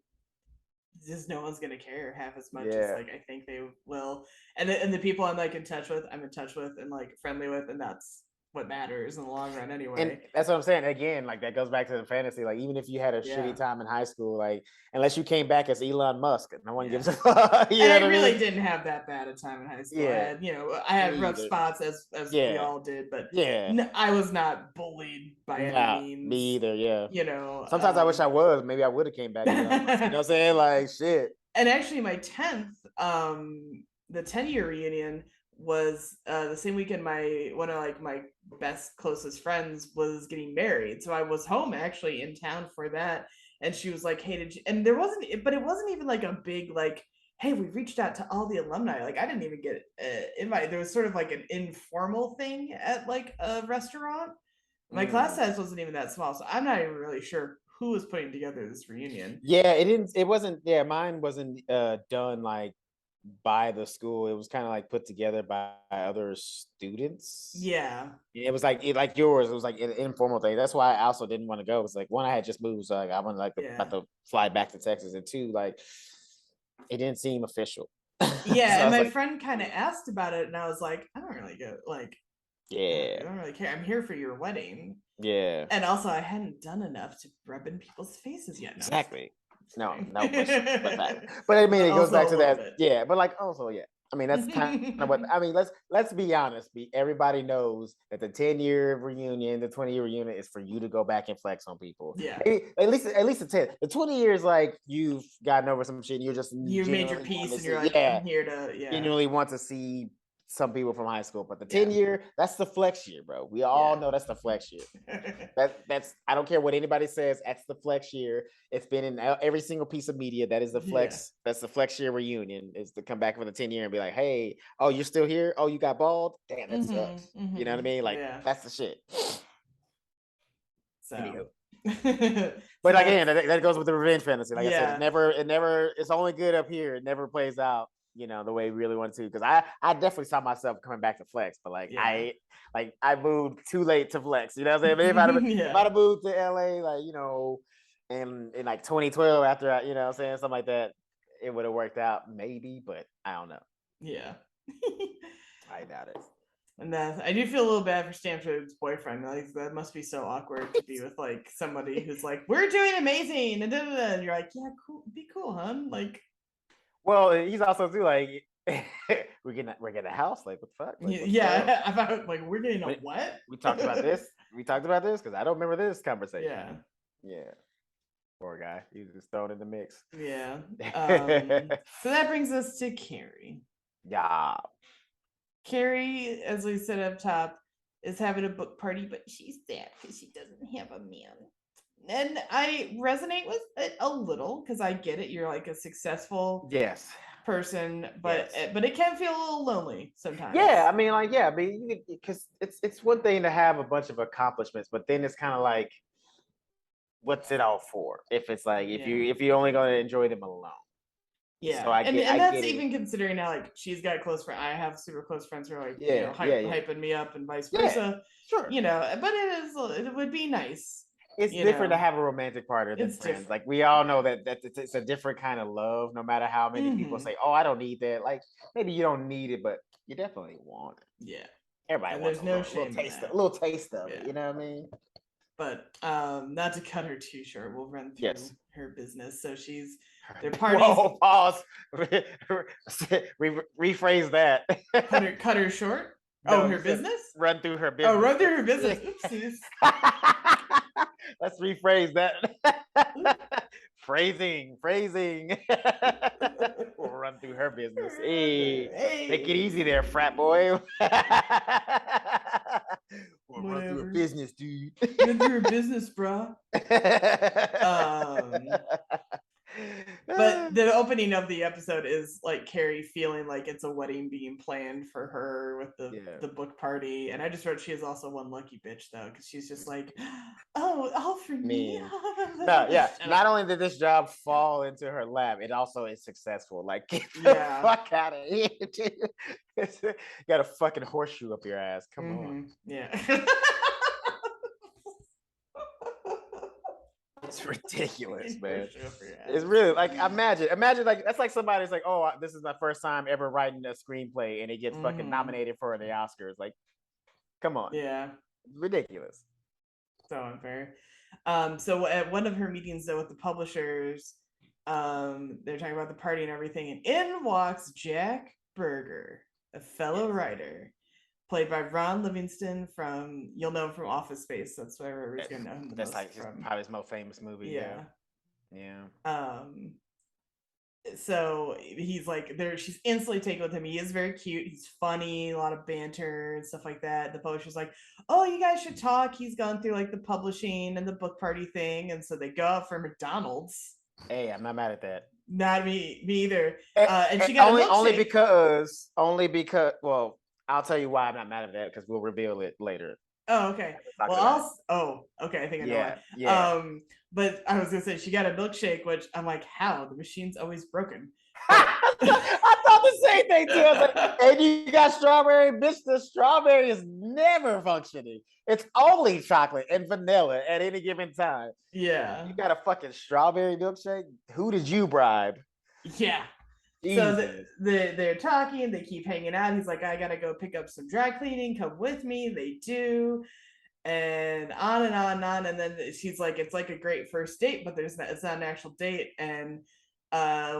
just no one's gonna care half as much as like I think they will. And the people I'm like in touch with and like friendly with, and that's what matters in the long run anyway. And that's what I'm saying. Again, like that goes back to the fantasy. Like even if you had a shitty time in high school, like unless you came back as Elon Musk, no one gives a fuck. And I really didn't have that bad a time in high school. I had rough spots as we all did, but I was not bullied by any means. Me either. Yeah. You know, sometimes I wish I was. Maybe I would have came back. You know what I'm saying? Like shit. And actually, my 10th, the 10-year reunion was the same weekend one of my best closest friends was getting married, so I was home actually in town for that. And she was like, hey, did you, and there wasn't, but it wasn't even like a big like, hey, we reached out to all the alumni. Like I didn't even get invited. There was sort of like an informal thing at like a restaurant. My class size wasn't even that small, so I'm not even really sure who was putting together this reunion. It wasn't mine wasn't done like by the school. It was kind of like put together by other students. It was like yours. It was like an informal thing. That's why I also didn't want to go. It was like one, I had just moved, so like I wanted like about to fly back to Texas, and two, like it didn't seem official. So and my friend kind of asked about it, and I was like, I don't really get like, I don't really care. I'm here for your wedding. And also I hadn't done enough to rub in people's faces yet. Exactly. No question. But I mean, it goes back to that. But like also, I mean, that's kind of what I mean. Let's be honest. Everybody knows that the 10-year reunion, the 20-year reunion is for you to go back and flex on people. Maybe, at least the 10. The 20 years, like you've gotten over some shit. And you made your peace, and you're like, I'm here to genuinely want to see some people from high school. But the 10-year, that's the flex year, bro. We all know that's the flex year. That's I don't care what anybody says. That's the flex year. It's been in every single piece of media. That is the flex. That's the flex year reunion, is to come back for the 10-year and be like, hey, oh, you're still here? Oh, you got bald? Damn, that sucks. You know what I mean? Like that's the shit. So but again, that goes with the revenge fantasy. Like I said, it never it's only good up here. It never plays out, you know, the way we really want to. Because I definitely saw myself coming back to flex, but like I moved too late to flex. You know what I'm saying? If I'd have moved to LA, like, you know, in like 2012 after you know what I'm saying, something like that, it would have worked out maybe, but I don't know. I doubt it. And I do feel a little bad for Stanford's boyfriend. Like that must be so awkward to be with like somebody who's like, we're doing amazing, and and you're like, yeah, cool, be cool, hon. Like, well, he's also too like, we're getting a house. Like, what the fuck? Like, about like we're getting a what? We talked about this. Because I don't remember this conversation. Yeah. Poor guy. He was just thrown in the mix. So that brings us to Carrie. Carrie, as we said up top, is having a book party, but she's sad because she doesn't have a man. and I resonate with it a little because I get it. You're like a successful Yes. person, but Yes. it can feel a little lonely sometimes. Yeah, I mean, like, yeah, I mean, because it's one thing to have a bunch of accomplishments, but then it's kind of like, what's it all for? If it's like, Yeah. if you're only going to enjoy them alone. So Yeah, I and that's get it. even considering now, like she's got close friends. I have super close friends who are like, Yeah, yeah, yeah, hyping me up and vice yeah. versa. Sure. But it would be nice. It's different to have a romantic partner than It's friends. different. Like we all know Yeah. that it's a different kind of love. No matter how many people Mm-hmm. say, "Oh, I don't need that." Like maybe you don't need it, but you definitely want it. Yeah, Everybody and wants there's no shame in a that. little taste of it. Yeah. You know what I mean? But not to cut her too short, we'll run through Yes. her business. So their parties. Whoa! Pause. Rephrase that. Cut her short. Oh, No, her you said business. run through her Oh, business. run through her business. Oopsies. Let's rephrase that. Phrasing. We'll run through her business. Hey, make it easy there, frat boy. We'll run through her Whatever. business, dude. Run through her business, bro. But the opening of the episode is like Carrie feeling like it's a wedding being planned for her with the book party. And I just wrote she is also one lucky bitch though, because she's just like, oh, all for me. No, yeah. Not only did this job fall into her lap, it also is successful. Like, get the fuck out of here. You got a fucking horseshoe up your ass. Come on. Yeah. It's ridiculous, man. It's really like imagine like that's like somebody's like, oh, this is my first time ever writing a screenplay, and it gets fucking nominated for the Oscars. Like, come on. Yeah. Ridiculous. So unfair. So at one of her meetings though with the publishers, they're talking about the party and everything, and in walks Jack Berger, a fellow writer, played by Ron Livingston you'll know him from Office Space. That's why everybody's gonna know him the most like from. probably his most famous movie. Yeah. So he's like there, she's instantly taken with him. He is very cute, he's funny, a lot of banter and stuff like that. The publisher's like, oh, you guys should talk. He's gone through like the publishing and the book party thing, and so they go out for McDonald's. Hey, I'm not mad at that. Not me either. And she got only because well, I'll tell you why I'm not mad at that, because we'll reveal it later. Oh, okay. Well, okay. I think I know why. Yeah. But I was gonna say she got a milkshake, which I'm like, how? The machine's always broken. I thought the same thing too. I was like, and you got strawberry, bitch. The strawberry is never functioning. It's only chocolate and vanilla at any given time. Yeah. You got a fucking strawberry milkshake? Who did you bribe? Yeah. Jesus. So they're talking, they keep hanging out. He's like, I gotta go pick up some dry cleaning, come with me. They do, and on and on and on. And then she's like, it's like a great first date, but it's not an actual date. And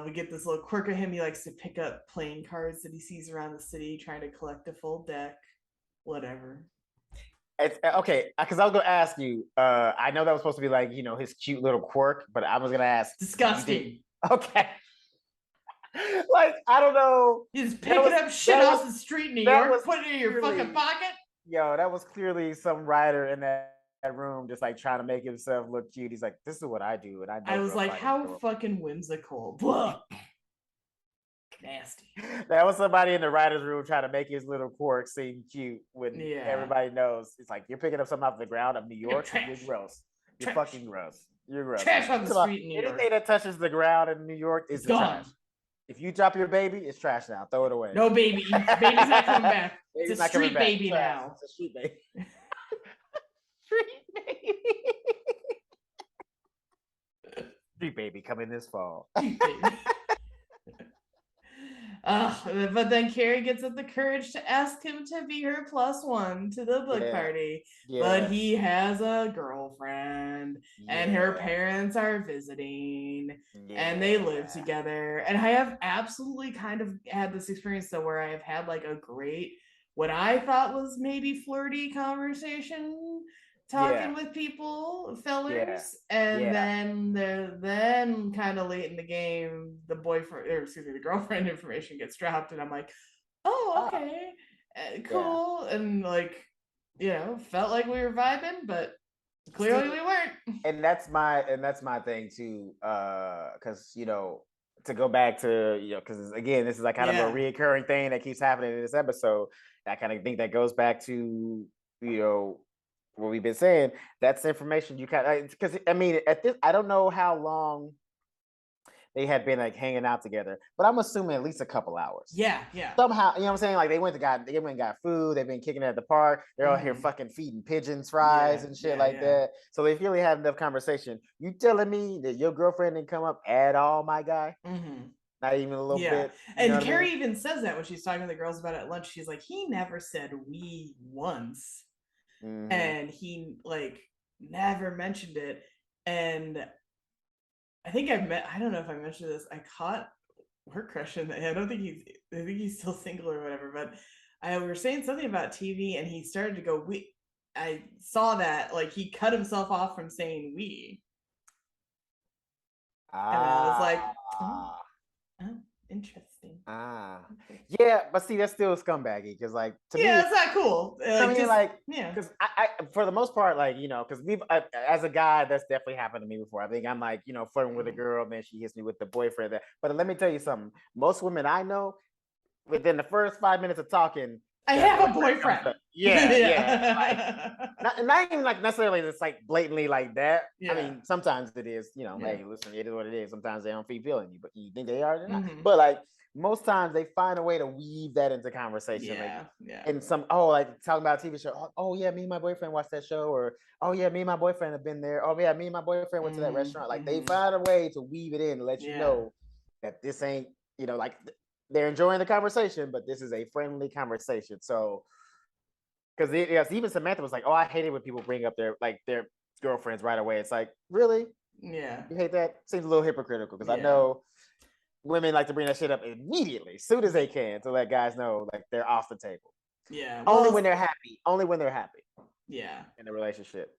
we get this little quirk of him. He likes to pick up playing cards that he sees around the city, trying to collect a full deck. Whatever. It's okay, because I was gonna ask you. I know that was supposed to be like, his cute little quirk, but I was gonna ask. Disgusting. Okay. Like, I don't know. You just picking up shit off the street in New York, putting it in your fucking pocket. Yo, that was clearly some writer in that room just like trying to make himself look cute. He's like, this is what I do. And I was like, how fucking whimsical. Blah. Nasty. That was somebody in the writer's room trying to make his little quirk seem cute when everybody knows. It's like, you're picking up something off the ground of New York. You're gross. You're fucking gross. You're gross. Trash on the street in New York. Anything that touches the ground in New York is trash. If you drop your baby, it's trash now. Throw it away. No baby. Baby's not coming back. It's a street baby now. It's a street baby. Street baby. Street baby coming this fall. But then Carrie gets up the courage to ask him to be her +1 to the book party. But he has a girlfriend and her parents are visiting and they live together. And I have absolutely kind of had this experience though where I have had like a great, what I thought was maybe flirty conversation talking with people, fellers, and then kind of late in the game, the girlfriend information gets dropped, and I'm like, oh, okay, cool, and like, felt like we were vibing, but Clearly we weren't. And that's my thing too. Because to go back to because again, this is like kind of a reoccurring thing that keeps happening in this episode. I kind of think that goes back to what we've been saying. That's information you kind of because I mean at this I don't know how long they had been like hanging out together, but I'm assuming at least a couple hours. Yeah. Somehow, you know what I'm saying? Like they went and got food. They've been kicking it at the park. They're out here fucking feeding pigeons fries and shit like that. So they really had enough conversation. You telling me that your girlfriend didn't come up at all, my guy? Not even a little bit. And Carrie even says that when she's talking to the girls about it at lunch. She's like, he never said we once. And he like never mentioned it. And I think I don't know if I mentioned this. I caught her crush in that. I think he's still single or whatever, but we were saying something about TV and he started to go, we. I saw that, like, he cut himself off from saying we. And I was like, oh, interesting. Yeah, but see, that's still scumbaggy because, like, to me, it's not cool. Because I, for the most part, like, because we've, as a guy, that's definitely happened to me before. I think I'm like, flirting with a girl, then she hits me with the boyfriend. But let me tell you something. Most women I know, within the first 5 minutes of talking, I have a boyfriend. Yeah. Like, not even like necessarily just like blatantly like that. I mean, sometimes it is, hey, listen, it is what it is. Sometimes they don't feel feeling you, but you think they are, not. But like most times they find a way to weave that into conversation. And like talking about a TV show. Oh yeah, me and my boyfriend watched that show, or oh yeah, me and my boyfriend have been there. Oh yeah, me and my boyfriend went to that restaurant. Like they find a way to weave it in to let you know that this ain't, like they're enjoying the conversation, but this is a friendly conversation. So, because even Samantha was like, "Oh, I hate it when people bring up their girlfriends right away." It's like, really? Yeah. You hate that? Seems a little hypocritical because I know women like to bring that shit up immediately, as soon as they can, to let guys know like they're off the table. Yeah. Only when they're happy. Only when they're happy. Yeah. In the relationship.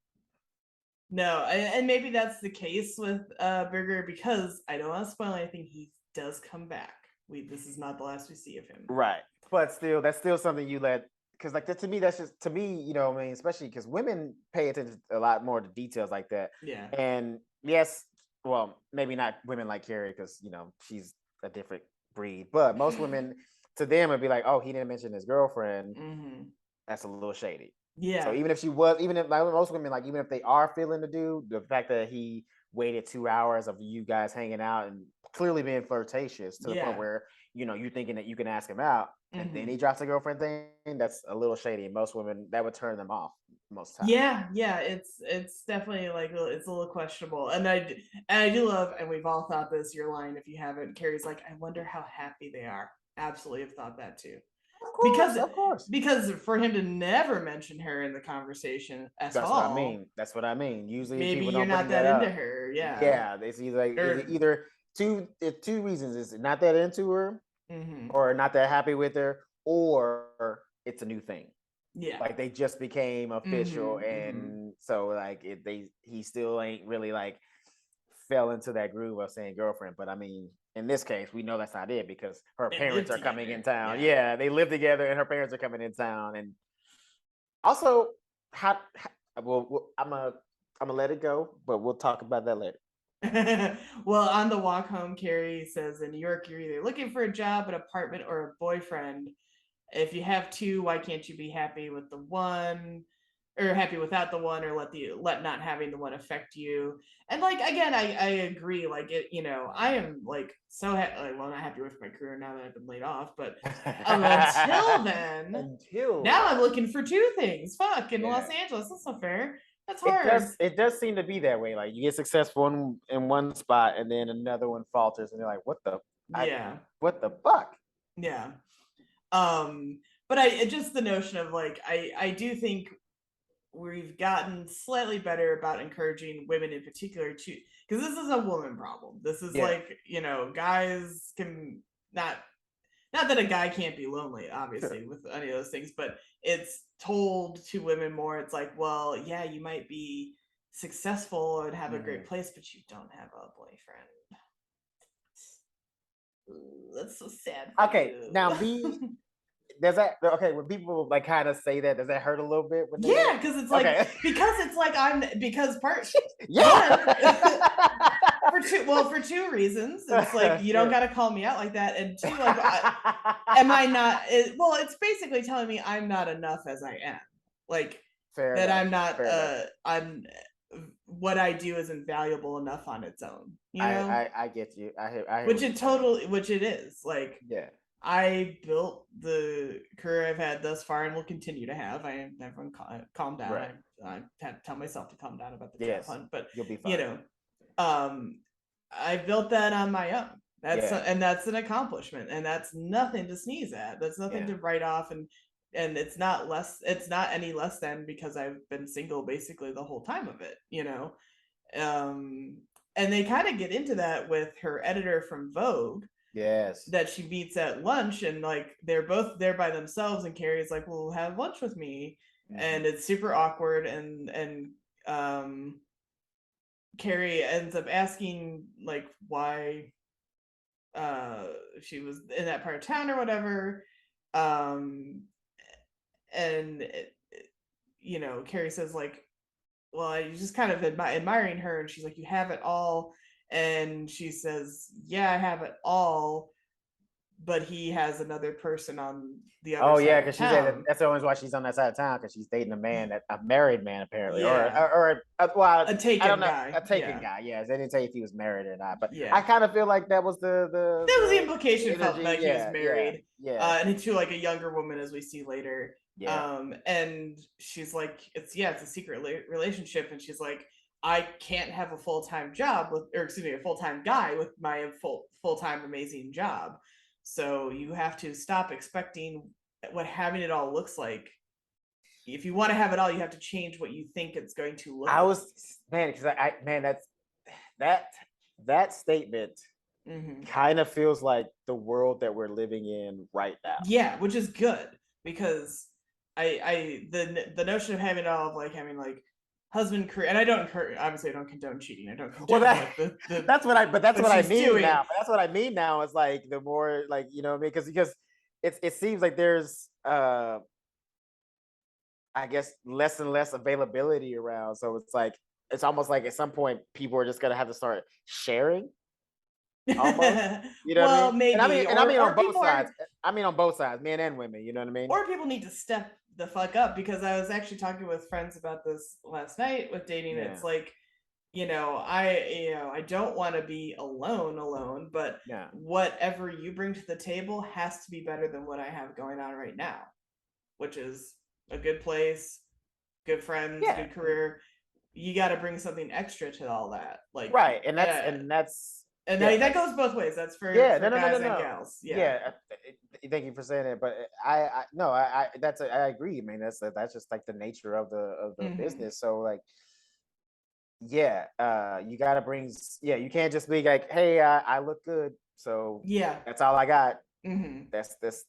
No, and maybe that's the case with Berger, because I don't want to spoil anything. He does come back. This is not the last we see of him. Right. But still, that's still something you let, because like to me, that's just, to me, I mean, especially because women pay attention a lot more to details like that. Yeah. And yes, well, maybe not women like Carrie, because she's a different breed, but most women, to them, would be like, oh, he didn't mention his girlfriend. That's a little shady. Yeah. So even if like most women, like even if they are feeling the dude, the fact that he waited 2 hours of you guys hanging out and clearly being flirtatious to the point where you're thinking that you can ask him out, and then he drops a girlfriend thing, that's a little shady. And most women, that would turn them off most times. Yeah, it's definitely like, it's a little questionable. And I do love, and we've all thought this, you're lying if you haven't, Carrie's like, I wonder how happy they are. Absolutely have thought that too. Of course. Because for him to never mention her in the conversation at all. That's what I mean. Usually maybe people you're don't not that into her. Yeah. Yeah. They see like either two reasons: is not that into her, or not that happy with her, or it's a new thing. Yeah. Like they just became official, and so like he still ain't really like fell into that groove of saying girlfriend. But I mean, in this case, we know that's not it, because her parents are coming in town. Yeah, they live together, and her parents are coming in town. And also, I'm gonna let it go, but we'll talk about that later. Well, on the walk home, Carrie says, in New York, you're either looking for a job, an apartment, or a boyfriend. If you have two, why can't you be happy with the one, or happy without the one, or let not having the one affect you? And like, again, I agree. Like it, I am like so well, not happy with my career now that I've been laid off, but until then, now I'm looking for two things. Fuck, in Los Angeles, that's not fair. That's hard. It does seem to be that way. Like you get successful in one spot, and then another one falters, and you're like, what the fuck? Yeah. But I just, the notion of like, I do think we've gotten slightly better about encouraging women in particular to, because this is a woman problem. This is like, guys can not that a guy can't be lonely, obviously, with any of those things, but it's told to women more. It's like, well, yeah, you might be successful and have a great place, but you don't have a boyfriend. Ooh, that's so sad. Okay, now does that okay when people like kind of say that, does that hurt a little bit when they Yeah, because it's like okay because part yeah one for two reasons. It's like you don't got to call me out like that, and two, like am I not? Well, it's basically telling me I'm not enough as I am, like fair that enough I'm not. fair enough I'm what I do isn't valuable enough on its own. You know, I get you I hear what you're saying. which it is. Like Yeah I built the career I've had thus far and will continue to have. Everyone calm down. right I had to tell myself to calm down about the job yes hunt, but you'll be you fine know, um, I built that on my own. yeah That's an accomplishment, and that's nothing to sneeze at. That's nothing yeah to write off, and it's not less. It's not any less than because I've been single basically the whole time of it. You know, um, and they kind of get into that with her editor from Vogue yes that she meets at lunch, and like they're both there by themselves, and Carrie's like, well, have lunch with me, mm-hmm. and it's super awkward, and um Carrie ends up asking like why uh she was in that part of town or whatever, um and Carrie says like, well, you just kind of admiring her, and she's like, you have it all, and she says, yeah, I have it all, but he has another person on the other Oh side yeah, of because she said that town. that's the only reason why she's on that side of town because she's dating a married man apparently, Yeah, well, a I don't taken know, guy. a taken Yeah, guy. Yes, they didn't say if he was married or not, but I yeah. kind of feel like that was That was the the implication, felt energy. like he was Yeah, yeah, married, yeah, and to like a younger woman, as we see later. yeah. And she's like, it's a secret relationship, and she's like, I can't have a full time job with, or excuse me, a full time guy with my full time amazing job. So you have to stop expecting what having it all looks like. If you want to have it all, you have to change what you think it's going to look I like. was man because man that that statement Mm-hmm. kind of feels like the world that we're living in right now. Yeah, which is good because the notion of having it all, of like having like husband career, and I don't encourage, obviously I don't condone cheating, I don't Well, condone like the that's what what I she's mean doing. now. But that's what I mean now is like the more like you know what I mean because it seems like there's I guess less and less availability around. So it's like it's almost like at some point people are just gonna have to start sharing almost. You know what I Well, mean? maybe, And I mean on or both people sides. are, I mean on both sides, men and women. You know what I mean? or people need to step the fuck up, because I was actually talking with friends about this last night with dating. Yeah, It's like, I don't want to be alone, but yeah, whatever you bring to the table has to be better than what I have going on right now, which is a good place, good friends, yeah. good career. You got to bring something extra to all that. Like, Right, yeah. that's And yeah, that goes both ways. That's yeah. for No. guys and gals. Yeah. Yeah, thank you for saying it. But I no, that's I agree. I mean, that's just like the nature of the Mm-hmm. business. So like, yeah, you got to bring. Yeah, you can't just be like, hey, I look good, so Yeah. that's all I got. Mm-hmm. That's this.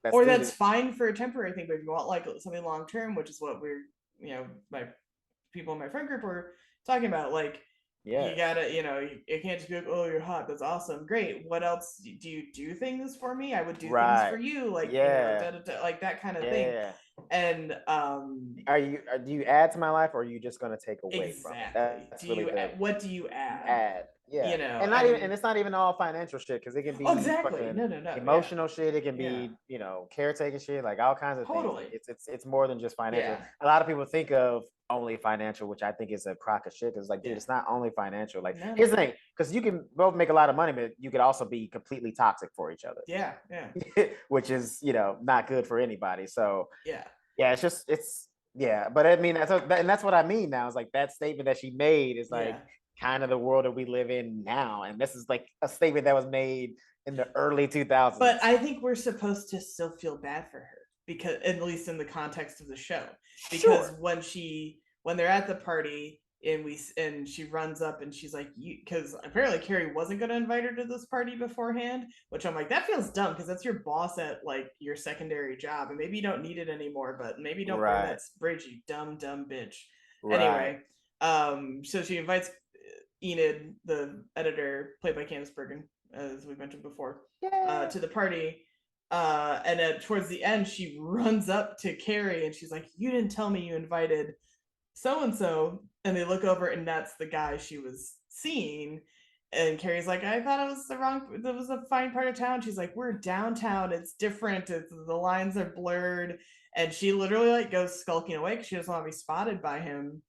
That's Or that's it. fine for a temporary thing, but if you want like something long term, which is what we're, my people in my friend group were talking about, like, you Yeah. gotta, you can't just be like, oh, you're hot, that's awesome, great, what else do you do things for me? I would do things for Right. you, like, Yeah. da, da, da, like that kind of thing. Yeah. And Do you add to my life, or are you just gonna take away from it? exactly, That's really the what do you add? ad. Yeah. And not even and And it's not even all financial shit because it can oh, be exactly, fucking no, yeah, emotional shit. It can yeah, be, caretaking shit, like all kinds of things. Like totally, it's more than just financial. yeah, A lot of people think of only financial, which I think is a crock of shit. Because like, dude, yeah, it's not only financial. Like, no, here's no, the thing, because you can both make a lot of money, but you could also be completely toxic for each other, yeah, yeah, which is not good for anybody. So yeah, yeah, it's yeah, but I mean and that's what I mean now. Is like that statement that she made is like yeah. kind of the world that we live in now, and this is like a statement that was made in the early 2000s. But I think we're supposed to still feel bad for her, because at least in the context of the show, because Sure. when they're at the party, and she runs up and she's like, you, because apparently Carrie wasn't going to invite her to this party beforehand, which I'm like, that feels dumb, because that's your boss at like your secondary job, and maybe you don't need it anymore, but maybe don't burn Right. that bridge, you dumb bitch. Right. Anyway, so she invites Enid, the editor, played by Candice Bergen, as we mentioned before, Yeah. to the party. And then towards the end, she runs up to Carrie and she's like, "You didn't tell me you invited so and so." And they look over, and that's the guy she was seeing. And Carrie's like, "I thought it was that was a fine part of town." She's like, "We're downtown. It's different. The lines are blurred." And she literally like goes skulking away because she doesn't want to be spotted by him.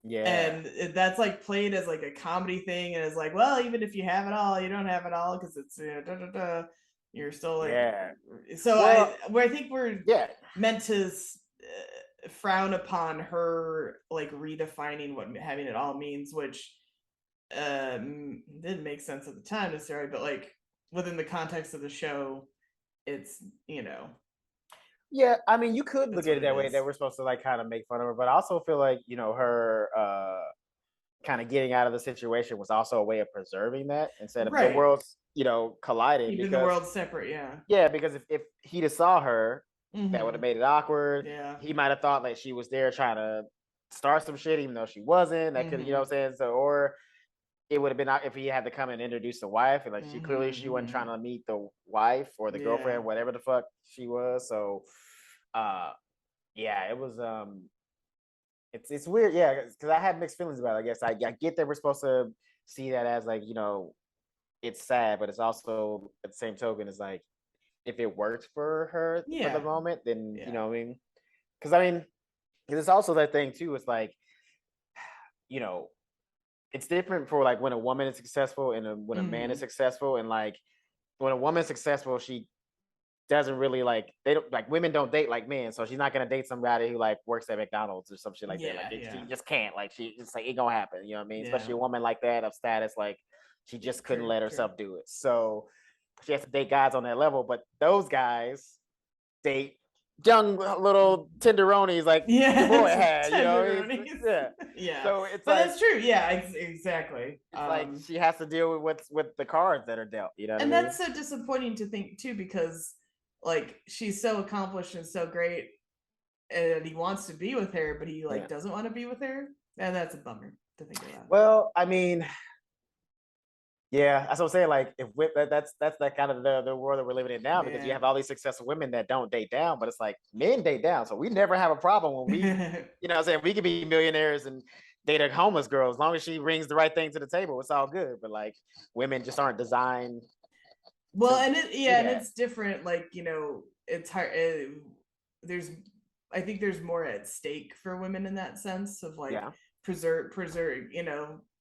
Yeah. And that's like played as like a comedy thing, and it's like, well, even if you have it all, you don't have it all because it's you're still like. Yeah. So Well, I think we're yeah. meant to frown upon her like redefining what having it all means, which didn't make sense at the time necessarily, but like within the context of the show, it's Yeah, I mean, you could look that's at what it it that way, is. that we're supposed to like kind of make fun of her, but I also feel like, her kind of getting out of the situation was also a way of preserving that instead of the Right. worlds, colliding. Keeping the Because world separate, yeah. yeah, because if he'd have saw her, that would have Mm-hmm. made it awkward. Yeah. He might have thought like she was there trying to start some shit, even though she wasn't. That could, Mm-hmm. what I'm saying? So, or it would have been if he had to come and introduce the wife, and like she wasn't Mm-hmm. trying to meet the wife or the Yeah. girlfriend, whatever the fuck she was. So, uh, yeah, it was it's weird, yeah, because I had mixed feelings about it. I guess I get that we're supposed to see that as like it's sad, but it's also at the same token, it's like if it worked for her for the Yeah. moment, then Yeah. what I mean, because it's also that thing too. It's like you know it's different for like when a woman is successful and when a man is Mm-hmm. successful, and like when a woman's successful, she doesn't really like they don't like women don't date like men, so she's not gonna date somebody who like works at McDonald's or some shit like that. Like Yeah. she Yeah. just can't. Like she just like it gonna happen. You know what I mean? Yeah. Especially a woman like that of status, like she just couldn't True. let True. herself do it. So she has to date guys on that level. But those guys date young little tenderonis like your boy Yeah. had. Tenderonis. Yeah. Yeah. So it's But like that's true. Yeah. Exactly. it's like she has to deal with what's with the cards that are dealt. You know what I And mean? that's so disappointing to think too, because like she's so accomplished and so great, and he wants to be with her, but he like Yeah. doesn't want to be with her, and that's a bummer to think about. Well, I mean, yeah, that's what I'm saying. Like, if that's that kind of the world that we're living in now, because you Yeah. have all these successful women that don't date down, but it's like men date down, so we never have a problem when what I'm saying, we could be millionaires and date a homeless girl as long as she brings the right thing to the table. It's all good. But like, women just aren't designed Well, to and do and that. it's different. Like it's hard. There's, I think there's more at stake for women in that sense of like Yeah, preserve.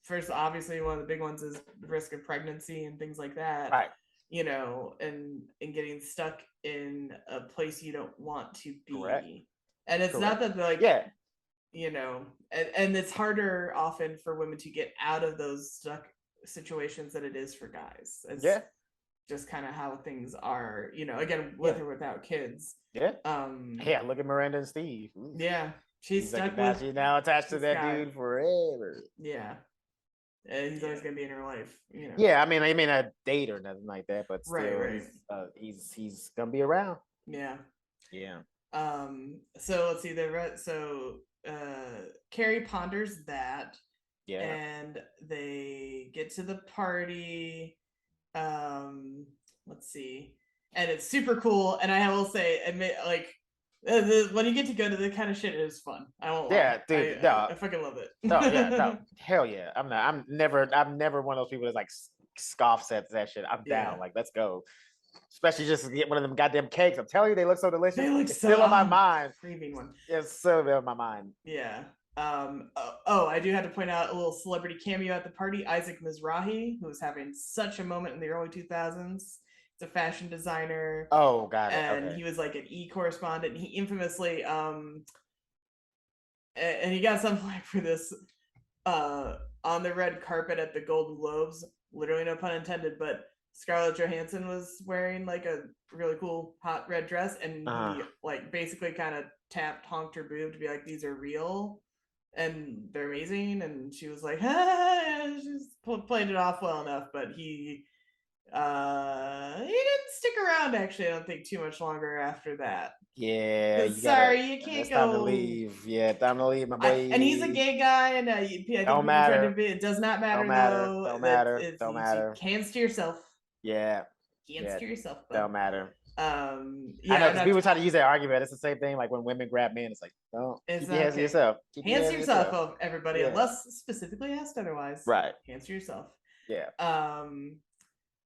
First, obviously, one of the big ones is the risk of pregnancy and things like that. right, And getting stuck in a place you don't want to correct, be. And it's not correct. that like Yeah, and it's harder often for women to get out of those stuck situations than it is for guys. It's yeah, just kind of how things are, again, with yeah, or without kids. yeah, um yeah. Look at Miranda and Steve. Ooh. yeah, she's She's like stuck now with she's now attached to this that guy. dude forever. Yeah, and he's Yeah. always gonna be in her life. Yeah, I mean, I may not date or nothing like that, but Right, still, right. he's gonna be around. Yeah. Yeah, So let's see, Carrie ponders that, yeah. and they get to the party. um let's see, and it's super cool, and I will say, admit, like, when you get to go to the kind of shit, it is fun. I won't lie. Yeah, dude. No, I fucking love no, yeah, it. no. Hell yeah. I'm not. I'm never one of those people that's like scoffs at that shit. I'm Yeah, down. Like, let's go. Especially just to get one of them goddamn cakes. I'm telling you, they look so delicious. they look It's so, still on my mind. craving one. It's still on my mind. Yeah. Oh, I do have to point out a little celebrity cameo at the party. Isaac Mizrahi, who was having such a moment in the early 2000s. He's a fashion designer, Oh, got it. and Okay. he was like an correspondent. And he infamously, and he got some flack for this on the red carpet at the Golden Globes. Literally, no pun intended, but Scarlett Johansson was wearing like a really cool hot red dress, and he like basically kind of honked her boob to be like, "These are real and they're amazing." And she was like, she's played it off well enough, but he didn't stick around, actually. I don't think too much longer after that. Yeah, you gotta. Sorry, you can't It's time to go. leave. Yeah, time to leave, my boy. And he's a gay guy, and I think Don't people try to matter. be. It does not matter Don't matter. though. Don't That matter. it's Don't you matter. can steer yourself. Yeah. Can Yeah. steer yourself, bud. Don't matter. Yeah, I know, because people try to use that argument. It's the same thing. Like when women grab men, it's like, no, keep your hands to yourself. Keep your hands to yourself, everybody, unless specifically asked otherwise. Right. Hands to yourself. Yeah.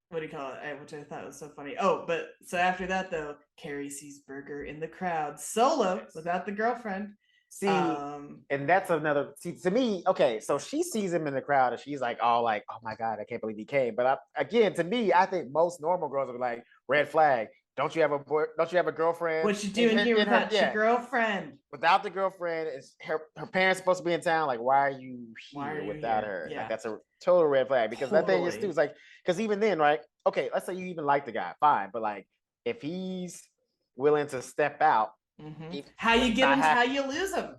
What do you call it? Which I thought was so funny. Oh, but so after that though, Carrie sees Berger in the crowd, solo, without the girlfriend. See, and that's another. See, to me, okay, so she sees him in the crowd, and she's like, all like, oh my god, I can't believe he came. But again, to me, I think most normal girls are like, red flag. Don't you have a boy? Don't you have a girlfriend? What you doing here without your girlfriend? Without the girlfriend, is her parents supposed to be in town? Like, why are you here without her? Yeah. Like, that's a total red flag. Because that thing is too. It's like, because even then, right? Okay, let's say you even like the guy, fine. But like, if he's willing to step out, how you get him? How you lose him?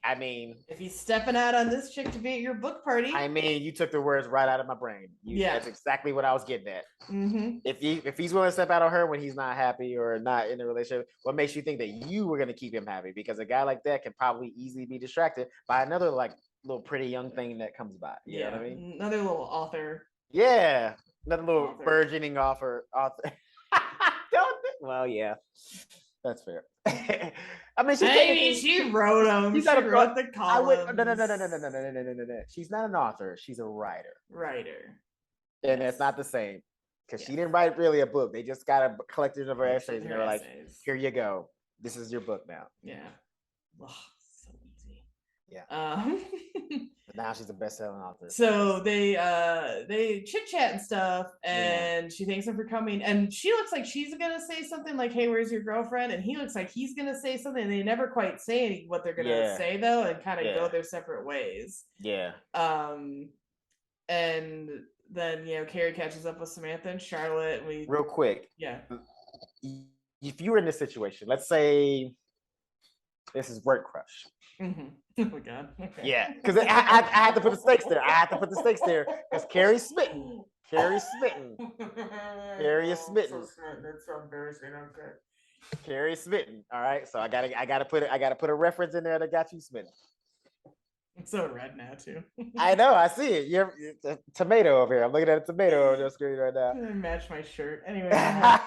I mean, if he's stepping out on this chick to be at your book party. I mean, you took the words right out of my brain. That's exactly what I was getting at. If he's willing to step out on her when he's not happy or not in a relationship, what makes you think that you were going to keep him happy? Because a guy like that can probably easily be distracted by another like little pretty young thing that comes by. You know what I mean? Another little author. Yeah, another little burgeoning author. Well, yeah, that's fair. I mean, she wrote them. She wrote the columns. No. She's not an author. She's a writer. And it's not the same because she didn't write really a book. They just got a collection of her essays, and they were like, "Here you go. This is your book now." Yeah. Oh, so easy. Yeah. But now she's a best-selling author. So they chit-chat and stuff, and she thanks him for coming, and she looks like she's gonna say something like, "Hey, where's your girlfriend?" And he looks like he's gonna say something, and they never quite say what they're gonna say though, and kind of go their separate ways. Yeah. And then Carrie catches up with Samantha and Charlotte, and we real quick. Yeah. If you were in this situation, let's say this is work crush. Oh my god. Okay. Yeah, because I had to put the stakes there. Because Carrie's smitten. Carrie is smitten. That's so embarrassing. Okay. Carrie's smitten. All right, so I gotta put a reference in there that got you smitten. I'm so red now too. I know. I see it. You're a tomato over here. I'm looking at a tomato on your screen right now. Match my shirt. Anyway. Go ahead,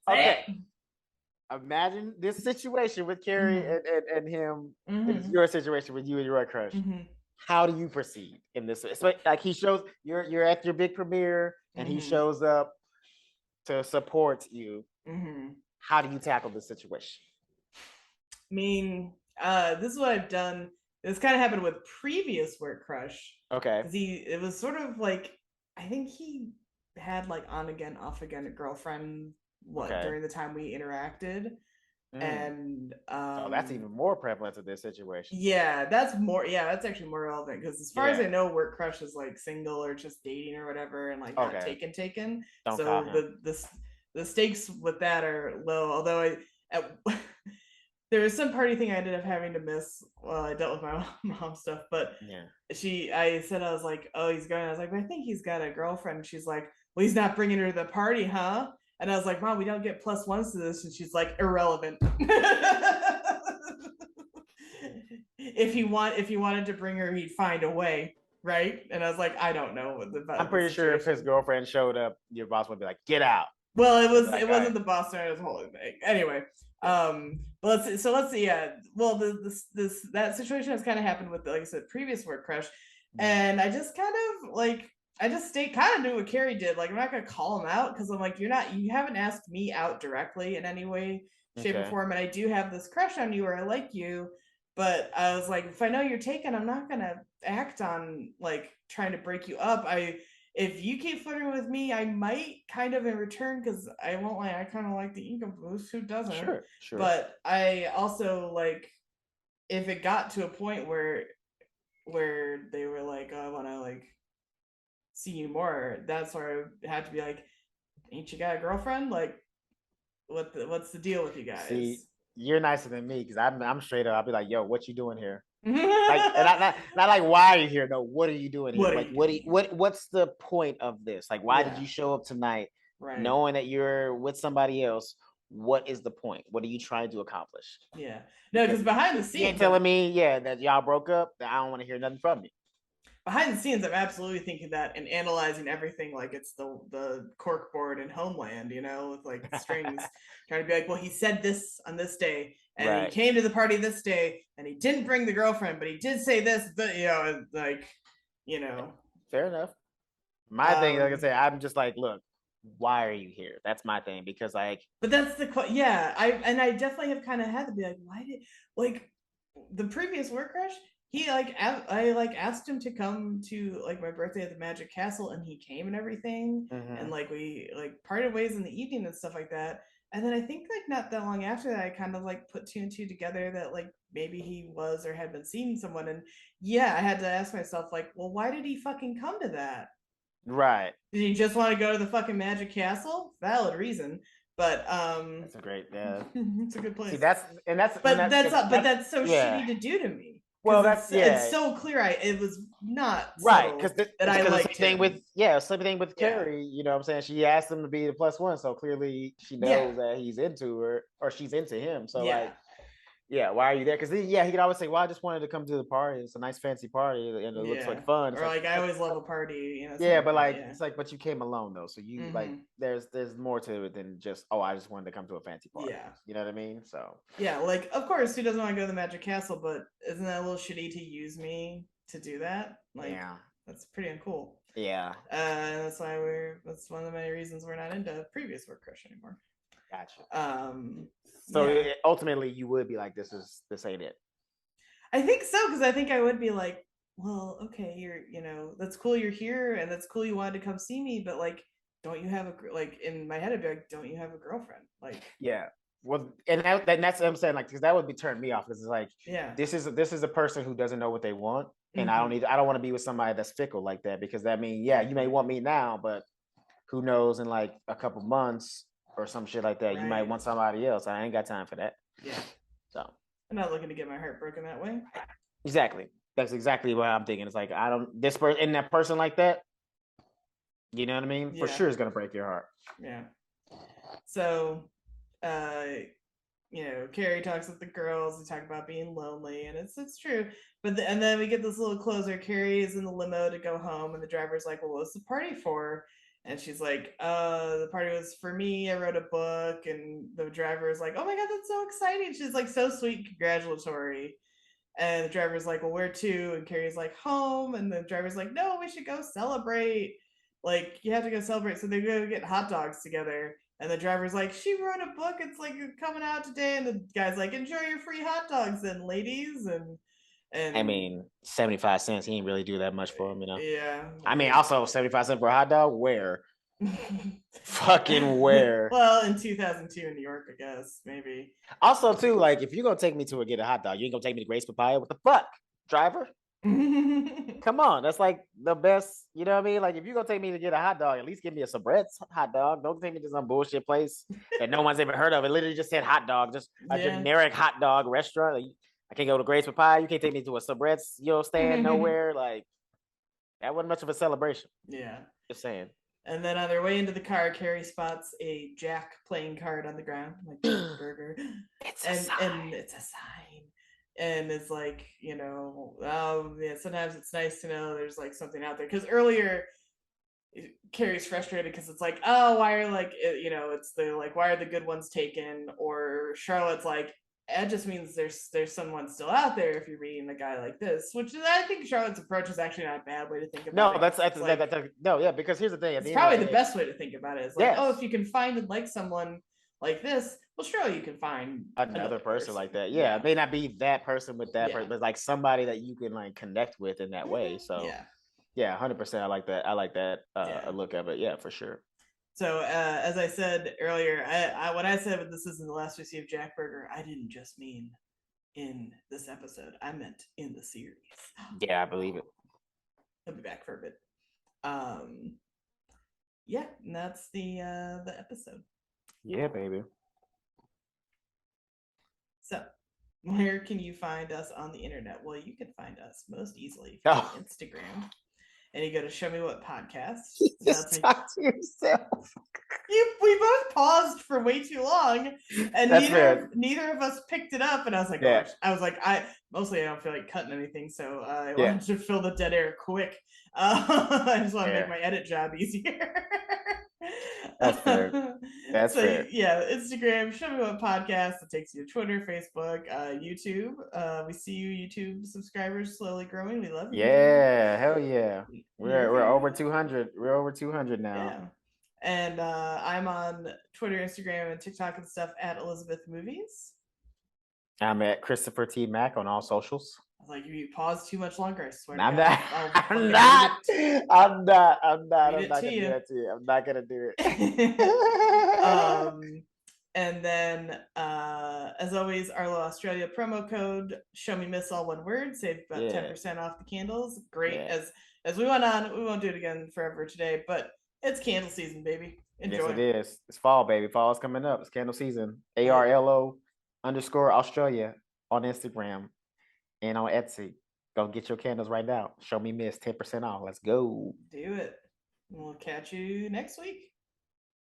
say it. Imagine this situation with Carrie and him. It's your situation with you and your crush. How do you proceed in this? It's like he shows you're at your big premiere and he shows up to support you. How do you tackle the situation? I mean, this is what I've done. This kind of happened with previous work crush. Okay. Because it was sort of like, I think he had like on again, off again a girlfriend during the time we interacted. And that's even more prevalent to this situation. That's actually more relevant because as far as I know, work crush is like single or just dating or whatever, and like not taken. The stakes with that are low, although there was some party thing I ended up having to miss while I dealt with my mom stuff, but I was like, oh, he's going. I was like, I think he's got a girlfriend. And she's like, well, he's not bringing her to the party, huh? And I was like, Mom, we don't get +1s to this. And she's like, irrelevant. If he wanted to bring her, he'd find a way, right? And I was like, I don't know. I'm pretty sure if his girlfriend showed up, your boss would be like, get out. Well, it wasn't the boss, it was the whole thing. Anyway, but let's see. Well, that situation has kind of happened with, like I said, previous work crush, and I just kind of like. I just kind of do what Carrie did. Like, I'm not going to call him out because I'm like, you haven't asked me out directly in any way, shape, or form. And I do have this crush on you or I like you. But I was like, if I know you're taken, I'm not going to act on like trying to break you up. If you keep flirting with me, I might kind of in return, because I won't lie, I kind of like the ego boost. Who doesn't? Sure. But I also like, if it got to a point where they were like, oh, I want to like see you more, that's where I had to be like, ain't you got a girlfriend? Like, what's the deal with you guys? See, you're nicer than me because I'm straight up. I'll be like, yo, what you doing here? Like, and not like, why are you here? No, what are you doing here? What's the point of this? Like, why did you show up tonight knowing that you're with somebody else? What is the point? What are you trying to accomplish? Yeah. No, because behind the scenes, you're telling me, that y'all broke up, that I don't want to hear nothing from you. behind the scenes, I'm absolutely thinking that and analyzing everything like it's the cork board in Homeland, you know, with like strings, trying to be like, well, he said this on this day, and he Right. came to the party this day, and he didn't bring the girlfriend, but he did say this, you know, like, you know. Fair enough. My thing, like I said, I'm just like, look, why are you here? That's my thing, because like, but that's yeah, I definitely have kind of had to be like, why did, like, the previous work crush, he like I like asked him to come to like my birthday at the Magic Castle, and he came and everything, and like we like parted ways in the evening and stuff like that. And then I think like not that long after that, I kind of like put two and two together that like maybe he was or had been seeing someone. And yeah, I had to ask myself like, well, why did he fucking come to that? right. Did he just want to go to the fucking Magic Castle? Valid reason, but That's a great, yeah. it's a good place. See, that's but that's so yeah. shitty to do to me. Well, that's it's so clear. It was not right, subtle because that I liked the same thing him. with same thing with Carrie. You know what I'm saying? She asked him to be the plus one, so clearly she knows that he's into her or she's into him. So like, yeah, why are you there? Because he could always say, "Well, I just wanted to come to the party. It's a nice fancy party, and it looks like fun." It's or like I always love a party, you know. Yeah, but like it's like, but you came alone though, so you like Mhm. there's more to it than just, oh, I just wanted to come to a fancy party. Yeah. You know what I mean? So Yeah, like of course who doesn't want to go to the Magic Castle, but isn't that a little shitty to use me to do that? Like, yeah, that's pretty uncool. yeah. That's why that's one of the many reasons we're not into previous work crush anymore. Gotcha. So ultimately, you would be like, this ain't it. I think so, because I think I would be like, well, okay, you're, you know, that's cool you're here, and that's cool you wanted to come see me, but like, don't you have a, like, in my head I'd be like, don't you have a girlfriend? Like, yeah. Well, and that's what I'm saying, like, because that would be turn me off, because it's like, yeah, this is a person who doesn't know what they want, and I don't want to be with somebody that's fickle like that, because that means, you may want me now, but who knows, in like a couple months or some shit like that, you might want somebody else. I ain't got time for that. Yeah. So I'm not looking to get my heart broken that way. exactly. That's exactly what I'm thinking. It's like, I don't, this person, and that person like that, you know what I mean? For sure is gonna break your heart. Yeah. So you know, Carrie talks with the girls. They talk about being lonely, and it's true. But and then we get this little closer. Carrie is in the limo to go home, and the driver's like, "Well, what's the party for?" And she's like, "The party was for me. I wrote a book." And the driver is like, "Oh my god, that's so exciting!" She's like, so sweet, congratulatory. And the driver's like, "Well, where to?" And Carrie's like, "Home." And the driver's like, "No, we should go celebrate. Like, you have to go celebrate." So they go get hot dogs together. And the driver's like, "She wrote a book. It's like coming out today." And the guy's like, "Enjoy your free hot dogs then, ladies." And I mean, 75 cents, he ain't really do that much for him, you know? Yeah. I mean, also 75 cents for a hot dog, where? Fucking where? Well, in 2002 in New York, I guess, maybe. Also, too, like, if you're gonna take me to get a hot dog, you ain't gonna take me to Grace Papaya? What the fuck, driver? Come on, that's like the best, you know what I mean? Like, if you're gonna take me to get a hot dog, at least give me a Sabret's hot dog. Don't take me to some bullshit place that no one's ever heard of. It literally just said hot dog, just a generic hot dog restaurant. Like, I can't go to Grace Papaya. You can't take me to a Sabret's, stand nowhere. Like, that wasn't much of a celebration. Yeah. Just saying. And then on their way into the car, Carrie spots a Jack playing card on the ground, like Jack Berger. It's a sign. And it's a sign. And it's like, you know, sometimes it's nice to know there's like something out there. Because earlier, Carrie's frustrated because it's like, oh, why are like, you know, it's the like, why are the good ones taken? Or Charlotte's like, that just means there's someone still out there if you're reading a guy like this, which I think Charlotte's approach is actually not a bad way to think about it. No, that's because here's the thing. It's probably the best way to think about it. It's like, oh, if you can find and like someone like this, well, surely you can find another person like that. Yeah, it may not be that person with that person, but like somebody that you can like connect with in that way. So yeah, 100%. I like that. I like that look of it. Yeah, for sure. So as I said earlier, when I said this isn't the last we see of Jack Berger, I didn't just mean in this episode. I meant in the series. Yeah, I believe it. He'll be back for a bit. Yeah, and that's the episode. Yeah, baby. So, where can you find us on the internet? Well, you can find us most easily on Instagram and you go to Show Me What Podcast. Just talk to yourself. We both paused for way too long, and That's fair. neither of us picked it up. And I was like, Yeah. gosh, I don't feel like cutting anything, so I Yeah. wanted to fill the dead air quick. I just want to make Yeah. my edit job easier. That's fair. That's So fair. yeah, Instagram, Show Me What Podcast. It takes you to Twitter, Facebook, YouTube. We see you YouTube subscribers slowly growing. We love you. Yeah, hell yeah. We're Yeah. over 200. We're over 200 now. Yeah. And I'm on Twitter, Instagram, and TikTok and stuff at Elizabeth Movies. I'm at Christopher T. Mack on all socials. I was like, if you pause too much longer, I swear I'm to God, not. I'm not. I'm not. I'm not. I'm not gonna do that to you. I'm not gonna do it. And then, as always, Arlo Australia promo code Show Me Miss, all one word, save about 10% off the candles. Great. As we went on, we won't do it again forever today, but it's candle season, baby. Enjoy. Yes, it is. It's fall, baby. Fall is coming up. It's candle season. ARLO_Australia on Instagram and on Etsy. Go get your candles right now. Show Me Miss, 10% off. Let's go. Do it. We'll catch you next week.